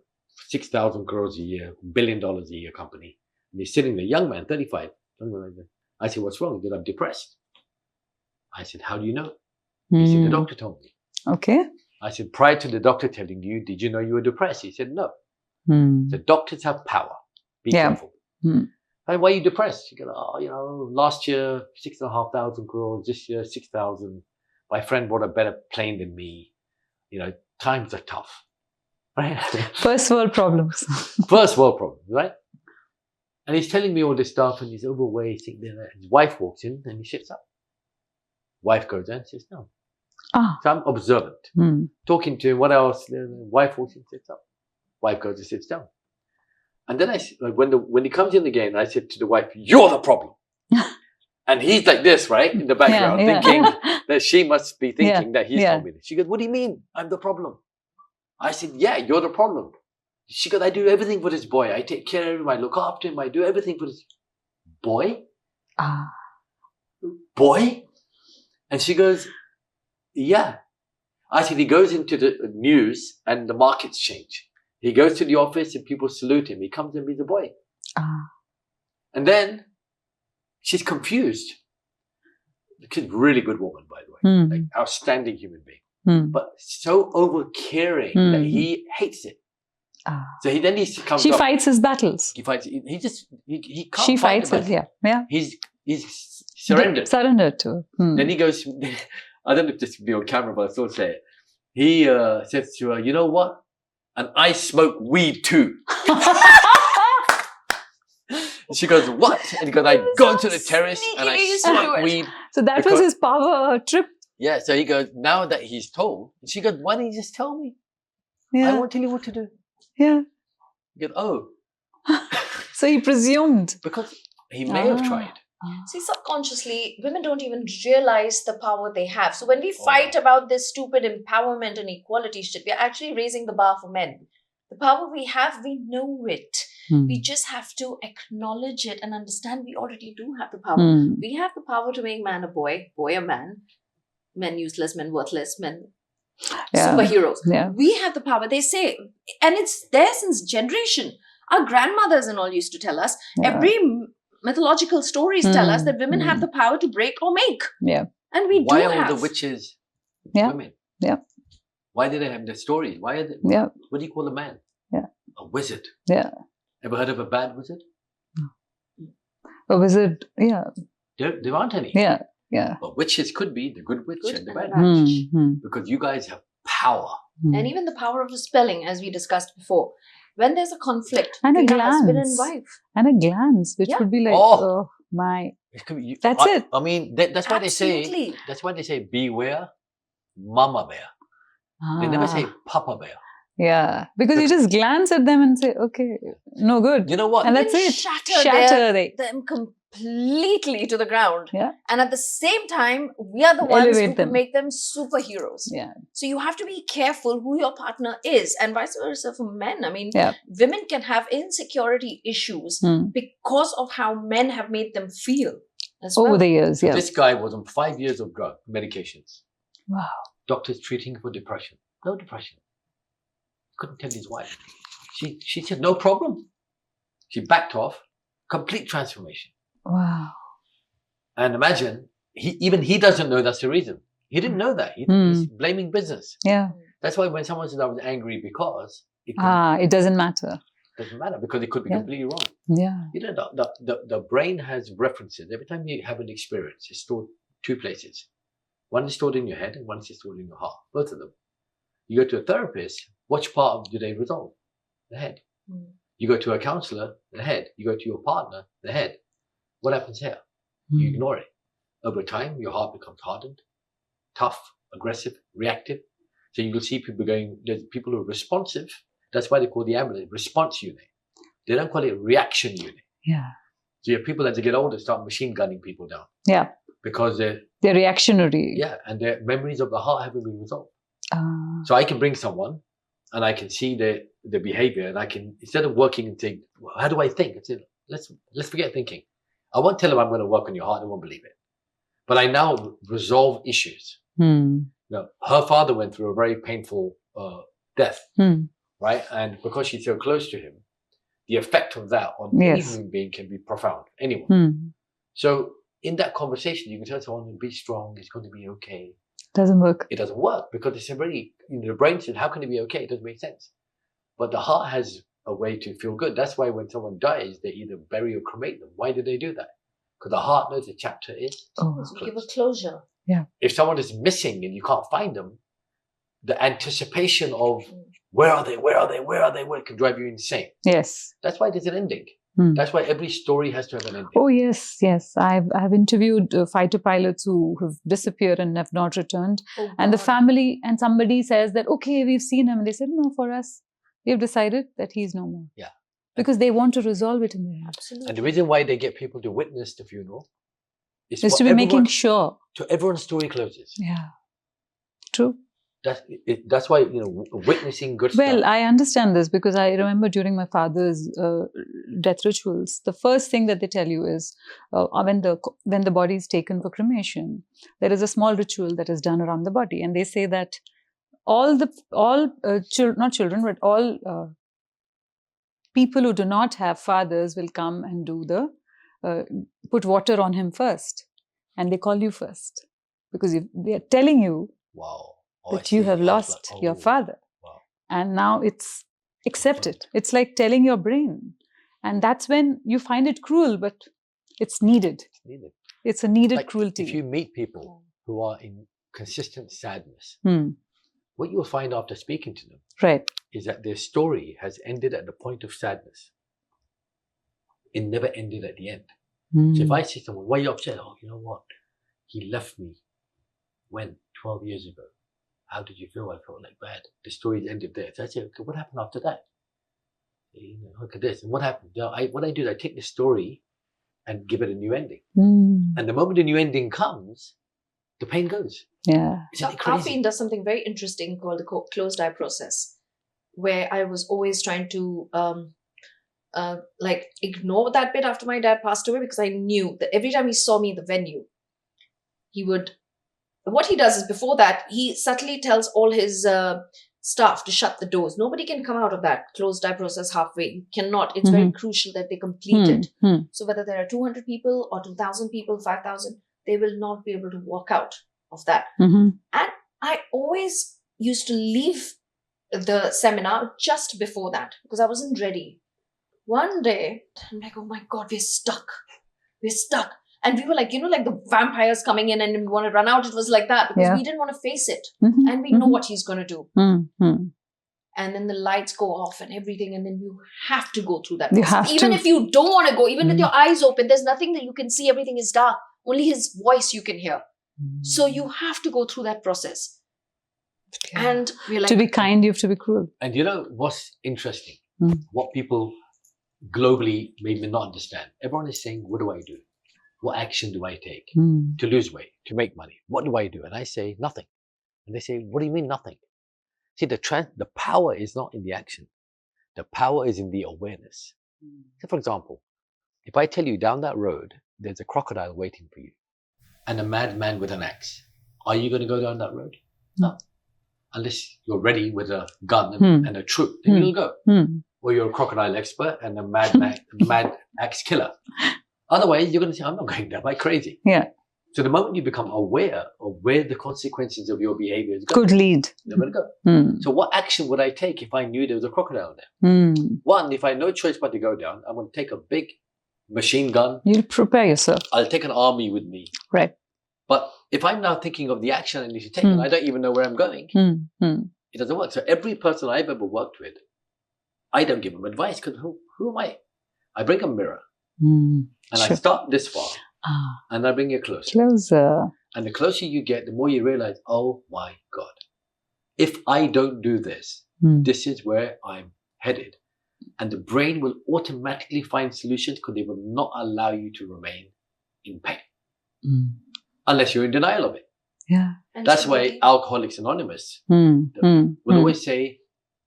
6,000 crores a year, $1 billion a year company. And he's sitting there, young man, 35. I said, what's wrong? He said, I'm depressed. I said, how do you know? He said, the doctor told me. Okay. I said, prior to the doctor telling you, did you know you were depressed? He said, no. The doctors have power. Be careful. And why are you depressed? You go, last year, 6,500 crores, this year, 6,000. My friend bought a better plane than me. Times are tough. Right? First world problems. First world problems, right? And he's telling me all this stuff and he's overweight. His wife walks in and he sits up. Wife goes in and says, no. So I'm observant. Talking to him, what else? Wife walks in, sits up. Wife goes and sits down. And then when he comes in again, I said to the wife, you're the problem. And he's like this, right? In the background, thinking that she must be thinking that he's told me this. She goes, what do you mean? I'm the problem. I said, yeah, you're the problem. She goes, I do everything for this boy. I take care of him. I look after him. I do everything for this boy. Boy? And she goes, yeah. I said, he goes into the news and the markets change. He goes to the office and people salute him. He comes and he's a boy. And then she's confused. She's a really good woman, by the way. Like outstanding human being. But so over caring that he hates it. So he comes She up. fights his battles. He fights. He can't. She fights it. Yeah. He's surrendered. Surrendered to. Then he goes. I don't know if this will be on camera, but I'll still say it. He says to her, "You know what? And I smoke weed too." And she goes, "What?" And he goes, "I go to the terrace and I smoke weed." So that was his power trip. Yeah. So he goes, now that he's told, and she goes, "Why didn't you just tell me? Yeah. I won't tell you what to do." Yeah. He goes, "Oh." So he presumed. Because he may have tried. See, subconsciously, women don't even realize the power they have. So when we fight about this stupid empowerment and equality shit, we're actually raising the bar for men. The power we have, we know it. We just have to acknowledge it and understand we already do have the power. We have the power to make man a boy, boy a man, men useless, men worthless, men Yeah. superheroes. Yeah. We have the power, they say, and it's there since generation. Our grandmothers and all used to tell us, Yeah. every mythological stories tell us that women have the power to break or make. Yeah. And we Why do are all have. the witches Yeah. women? Yeah. Why do they have the stories? Why are they, Yeah. what do you call a man? Yeah. A wizard. Yeah. Ever heard of a bad wizard? A wizard. Yeah. There aren't any. Yeah. Yeah. But witches could be the good witch Good and the and the bad bad. witch. Because you guys have power. And even the power of a spelling, as we discussed before. When there's a conflict And a between a husband and glance. wife. And a glance, which Yeah. would be like, Oh. oh my. It could be, That's it. I mean, that's why Absolutely. That's why they say beware, mama bear. They never say papa bear. Yeah, because you just glance at them and say, okay, no good. You know what? And that's You it. can Shatter them completely to the ground. Yeah. And at the same time, we are the ones Elevate who them. can make them superheroes. Yeah. So you have to be careful who your partner is, and vice versa for men. I mean, Yeah. women can have insecurity issues because of how men have made them feel as Over well. the years, So yeah. this guy was on 5 years of drug medications. Wow. Doctors treating for depression. No depression. Couldn't tell his wife. She said no problem. She backed off. Complete transformation. Wow. And imagine even he doesn't know that's the reason. He didn't know that. He's blaming business. Yeah. That's why when someone says I was angry because it doesn't matter. doesn't matter because it could be completely wrong. Yeah. You know, the brain has references. Every time you have an experience, it's stored two places. One is stored in your head and one is stored in your heart. Both of them. You go to a therapist, which part do they resolve? The head. You go to a counselor, the head. You go to your partner, the head. What happens here? You ignore it. Over time, your heart becomes hardened, tough, aggressive, reactive. So you will see people there's people who are responsive. That's why they call the ambulance response unit. They don't call it reaction unit. Yeah. So you have people as they get older start machine gunning people down. Yeah. Because they're reactionary. Yeah, and their memories of the heart haven't been resolved. So I can bring someone and I can see their behavior, and I can, instead of working and think, well, how do I think? I say, let's forget thinking. I won't tell them I'm going to work on your heart. They won't believe it. But I now resolve issues. Now, her father went through a very painful death, right? And because she's so close to him, the effect of that on any human being can be profound. Anyone. So in that conversation, you can tell someone, be strong, it's going to be okay. Doesn't work. It doesn't work because it's already, the brain said, how can it be okay? It doesn't make sense. But the heart has a way to feel good. That's why when someone dies, they either bury or cremate them. Why do they do that? Because the heart knows the chapter is to give a closure. Yeah. If someone is missing and you can't find them, the anticipation of where are they can drive you insane. Yes. That's why there's an ending. That's why every story has to have an ending. Oh yes, yes. I've interviewed fighter pilots who have disappeared and have not returned. And the family, and somebody says that, okay, we've seen him. And they said, no, for us, we've decided that he's no more. Yeah. Because they want to resolve it in their head. Absolutely. And the reason why they get people to witness the funeral is to be making sure. To everyone's story closes. Yeah. True. That's why, witnessing good Well, stuff. I understand this because I remember during my father's death rituals, the first thing that they tell you is when the body is taken for cremation, there is a small ritual that is done around the body, and they say that all people who do not have fathers will come and do put water on him first, and they call you first because they are telling you. Wow. That you have lost your father. Wow. And now it's accepted. It's like telling your brain. And that's when you find it cruel, but it's needed. It's a needed cruelty. If you meet people who are in consistent sadness, what you'll find after speaking to them is that their story has ended at the point of sadness. It never ended at the end. So if I see someone, why are you upset? Oh, you know what? He left me when? 12 years ago. How did you feel? I felt like bad. The story ended there. So I say, okay, what happened after that? Look at this. And what happened? What I do is I take the story and give it a new ending. And the moment a new ending comes, the pain goes. Yeah. So Arfeen does something very interesting called the closed eye process, where I was always trying to ignore that bit after my dad passed away, because I knew that every time he saw me in the venue, he would what he does is before that, he subtly tells all his staff to shut the doors. Nobody can come out of that closed-eye process halfway. You cannot. It's very crucial that they complete it. So whether there are 200 people or 2,000 people, 5,000, they will not be able to walk out of that. And I always used to leave the seminar just before that because I wasn't ready. One day, I'm like, oh my God, we're stuck. We're stuck. And we were like, like the vampires coming in and we want to run out. It was like that because we didn't want to face it. And we know what he's going to do. And then the lights go off and everything. And then you have to go through that process. Even if you don't want to go, even with your eyes open, there's nothing that you can see. Everything is dark. Only his voice you can hear. So you have to go through that process. And we're like, to be kind, you have to be cruel. And you know what's interesting? What people globally may not understand. Everyone is saying, what do I do? What action do I take to lose weight, to make money? What do I do? And I say, nothing. And they say, what do you mean nothing? See, the power is not in the action. The power is in the awareness. So for example, if I tell you down that road, there's a crocodile waiting for you and a madman with an axe, are you going to go down that road? No. Unless you're ready with a gun and a troop, then you'll go. Or you're a crocodile expert and a mad axe killer. Otherwise, you're going to say, I'm not going there. Am I crazy? Yeah. So the moment you become aware of where the consequences of your behavior is going, could lead. you're going to go. So what action would I take if I knew there was a crocodile there? One, if I had no choice but to go down, I'm going to take a big machine gun. You'll prepare yourself. I'll take an army with me. Right. But if I'm now thinking of the action I need to take and I don't even know where I'm going, it doesn't work. So every person I've ever worked with, I don't give them advice because who am I? I bring a mirror and I start this far and I bring it closer. And the closer you get, the more you realize, oh my God, if I don't do this, this is where I'm headed. And the brain will automatically find solutions because they will not allow you to remain in pain. Unless you're in denial of it. Yeah. That's why Alcoholics Anonymous will always say,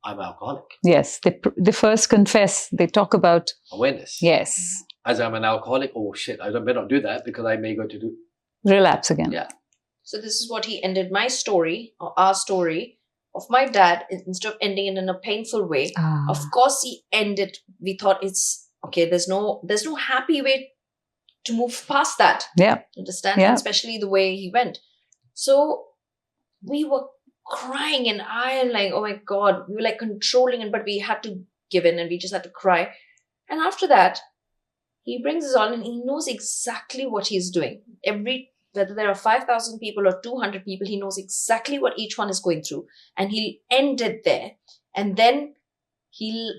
I'm alcoholic. Yes. They first confess. They talk about awareness. Yes. As I'm an alcoholic, oh shit, I better not do that because I may go to do relapse again. Yeah. So this is what he ended my story or our story of my dad. Instead of ending it in a painful way, of course he ended. We thought it's okay. There's no happy way to move past that. Yeah. Understand? Yeah. And especially the way he went. So we were crying and I like, oh my God, we were like controlling it, but we had to give in and we just had to cry. And after that, he brings us on and he knows exactly what he's doing. Whether there are 5,000 people or 200 people, he knows exactly what each one is going through. And he'll end it there. And then he'll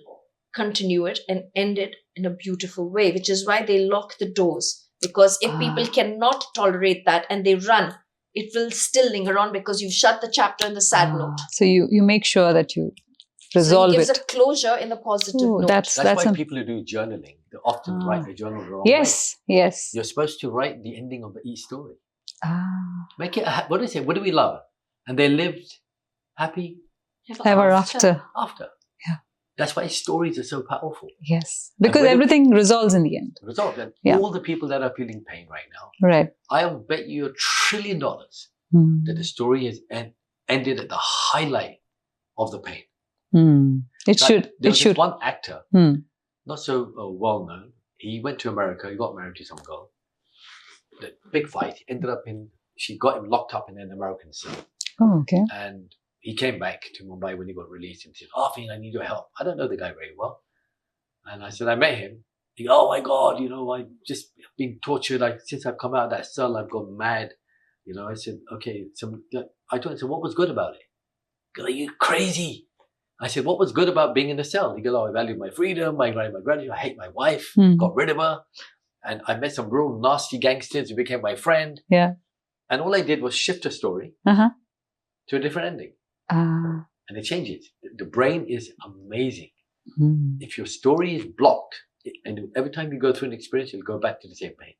continue it and end it in a beautiful way, which is why they lock the doors. Because if people cannot tolerate that and they run, it will still linger on because you've shut the chapter in the sad note. So you make sure that you resolve it. So he gives a closure in the positive note. That's why people who do journaling, they often write the journal the wrong Yes, way. yes. You're supposed to write the ending of each story. Make it, what do they say? What do we love? And they lived happy ever after. Yeah. That's why stories are so powerful. Yes. Because everything resolves in the end. Resolve. And all the people that are feeling pain right now, right? I'll bet you $1 trillion that the story has ended at the highlight of the pain. It should. There was one actor, not so well known. He went to America. He got married to some girl. The big fight ended up she got him locked up in an American cell. Oh, okay. And he came back to Mumbai when he got released and said, Arfeen, I need your help. I don't know the guy very well. And I said, I met him. He goes, oh my God, I've just been tortured. Since I've come out of that cell, I've gone mad. I said, okay. I told him, so what was good about it? He goes, are you crazy? I said, what was good about being in the cell? He goes, I value my freedom, my gratitude. I hate my wife, got rid of her. And I met some real nasty gangsters who became my friend. Yeah. And all I did was shift a story to a different ending. And it changes. The brain is amazing. If your story is blocked, and every time you go through an experience, you'll go back to the same pain.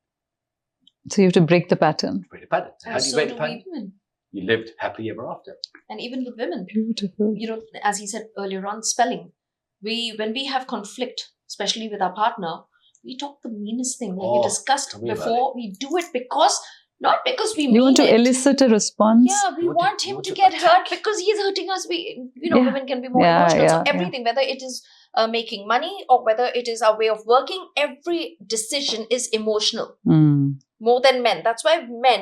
So you have to break the pattern. Break the pattern. How do you break the pattern? Women. You lived happily ever after. And even with women. Beautiful. As he said earlier on, spelling. When we have conflict, especially with our partner, we talk the meanest thing. Like we discussed before, we do it because Not because we You mean want to it. elicit a response. Yeah, we You want want to- you him want to to get hurt attack. because he's hurting us. Yeah. Women can be more Yeah, emotional. So yeah, yeah. everything, whether it is making money or whether it is our way of working, every decision is emotional Mm. more than men. That's why men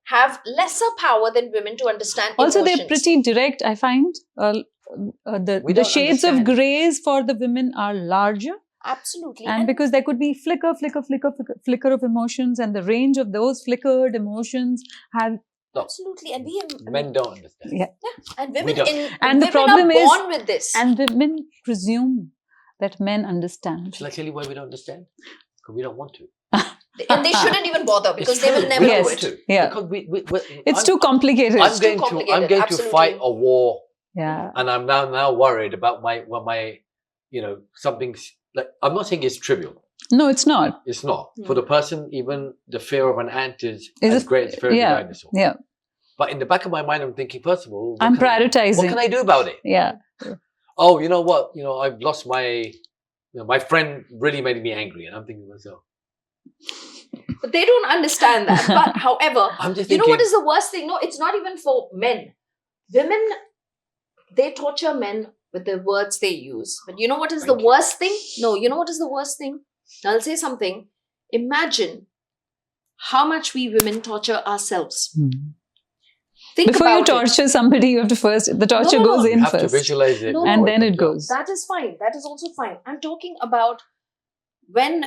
have lesser power than women to understand Also, emotions. they're pretty direct, I find. We The don't shades of understand. grays for the women are larger. Absolutely. And because there could be flicker of emotions, and the range of those flickered emotions have. absolutely. And we Men don't understand. Yeah. and We women don't. And the women problem are is- born with this. And women presume that men understand. Shall I tell you why we don't understand? Because we don't want to. And they shouldn't even bother because It's they will true. never We do don't Yes. want it. to. Yeah. Because It's I'm- too complicated. I'm too going to complicated, to fight absolutely. a war, Yeah. and I'm now worried about my something's like, I'm not saying it's trivial. No, it's not. It's not. Hmm. For the person, even the fear of an ant is Is as it- great as the fear of yeah. a dinosaur. Yeah. But in the back of my mind, I'm thinking, first of all, I'm what prioritizing. can I do about it? Yeah. Oh, you know what? I've lost my friend really made me angry, and I'm thinking to myself, But they don't understand that. But however, I'm just you thinking, know what is the worst thing? No, it's not even for men. Women, they torture men with the words they use. But you know what is Thank the you. worst thing? No, you know what is the worst thing? I'll say something. Imagine how much we women torture ourselves. Hmm. Think Before you about it. torture somebody, you have to first, the torture no, goes no. you in have to first. visualize it, No, before And then it comes out. goes. That is fine. That is also fine. I'm talking about when,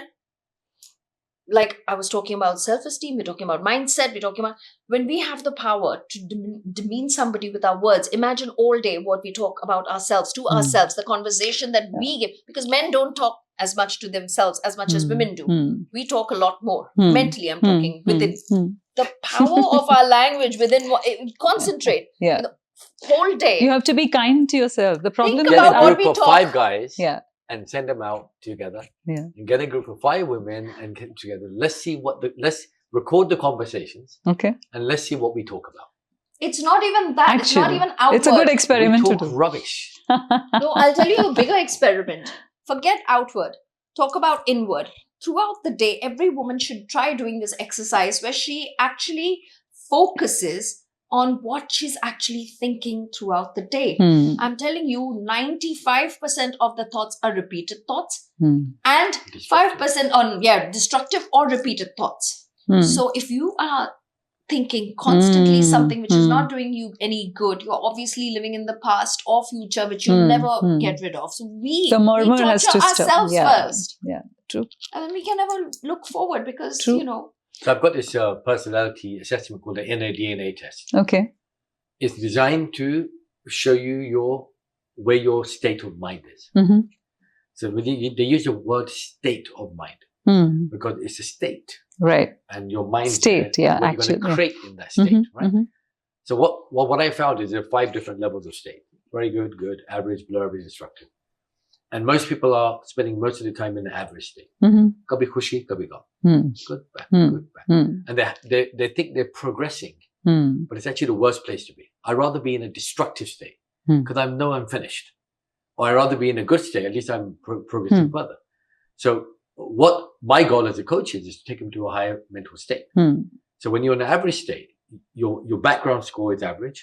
like I was talking about self-esteem, we're talking about mindset, we're talking about when we have the power to demean somebody with our words. Imagine all day what we talk about ourselves, to ourselves, the conversation that we give. Because men don't talk as much to themselves as much as women do. Hmm. We talk a lot more. Hmm. Mentally, I'm talking within. Hmm. The power of our language within, concentrate. Yeah. Whole day. You have to be kind to yourself. The problem Think is Get about a what group we of talk. 5 guys, Yeah. and send them out together. Yeah. And get a group of 5 women and get them together. Let's record the conversations, Okay. and let's see what we talk about. It's not even that. It's not Actually, even outward. it's a good experiment we to talk do. rubbish. No, I'll tell you a bigger experiment. Forget outward. Talk about inward. Throughout the day, every woman should try doing this exercise where she actually focuses on what she's actually thinking throughout the day. Hmm. I'm telling you, 95% of the thoughts are repeated thoughts Hmm. and Destructive. 5% on, destructive or repeated thoughts. Hmm. So if you are thinking constantly something which is Mm. not doing you any good, you're obviously living in the past or future which you'll Mm. never Mm. get rid of. So we The murmur has torture to stop. ourselves Yeah. first, Yeah. True. and then we can never look forward because True. So I've got this personality assessment called the NADNA test. Okay. It's designed to show you where your state of mind is. Mm-hmm. So they use the word state of mind Hmm. because it's a state, Right. and your mind State, yeah, what actually, you're going yeah. to create in that state, Mhm, right? mhm. So what I found is there are 5 different levels of state: very good, good, average, below average, destructive. And most people are spending most of the time in the average state. Mhm. Kabhi khushi, kabhi gham. Hmm. Good, bad, Hmm. good, bad. Hmm. And they think they're progressing, Hmm. but it's actually the worst place to be. I'd rather be in a destructive state Hmm. because I know I'm finished. Or I'd rather be in a good state, at least I'm progressing further. So what my goal as a coach is to take them to a higher mental state. Hmm. So when you're in an average state, your background score is average.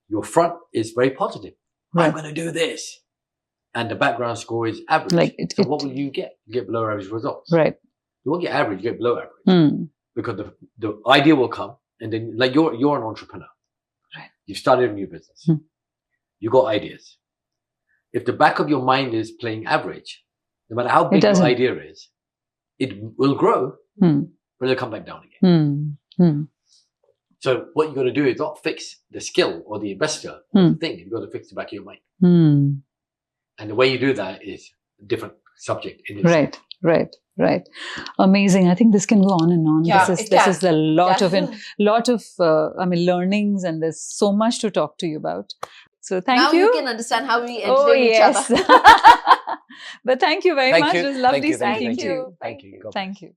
Your front is very positive. I'm Right. going to do this. And the background score is average. Like so what will you get? You get below average results. Right. You won't get average, you get below average. Hmm. Because the idea will come, and then like you're an entrepreneur. Right. You've started a new business. Hmm. You got ideas. If the back of your mind is playing average, no matter how big your doesn't. idea is, it will grow, Hmm. but it'll come back down again. Hmm. Hmm. So what you got to do is not fix the skill or the investor or Hmm. the thing. You've got to fix the back of your mind. Hmm. And the way you do that is a different subject in itself. Right. Right. Right. Amazing. I think this can go on and on. Yeah, this it can. is a lot of Yeah. learnings, and there's so much to talk to you about. So thank now you. you can understand how we entertain Oh each yes. other. But thank you very Thank much. you. It was lovely Thank you. speaking Thank to you. you. Thank you. God bless. Thank you.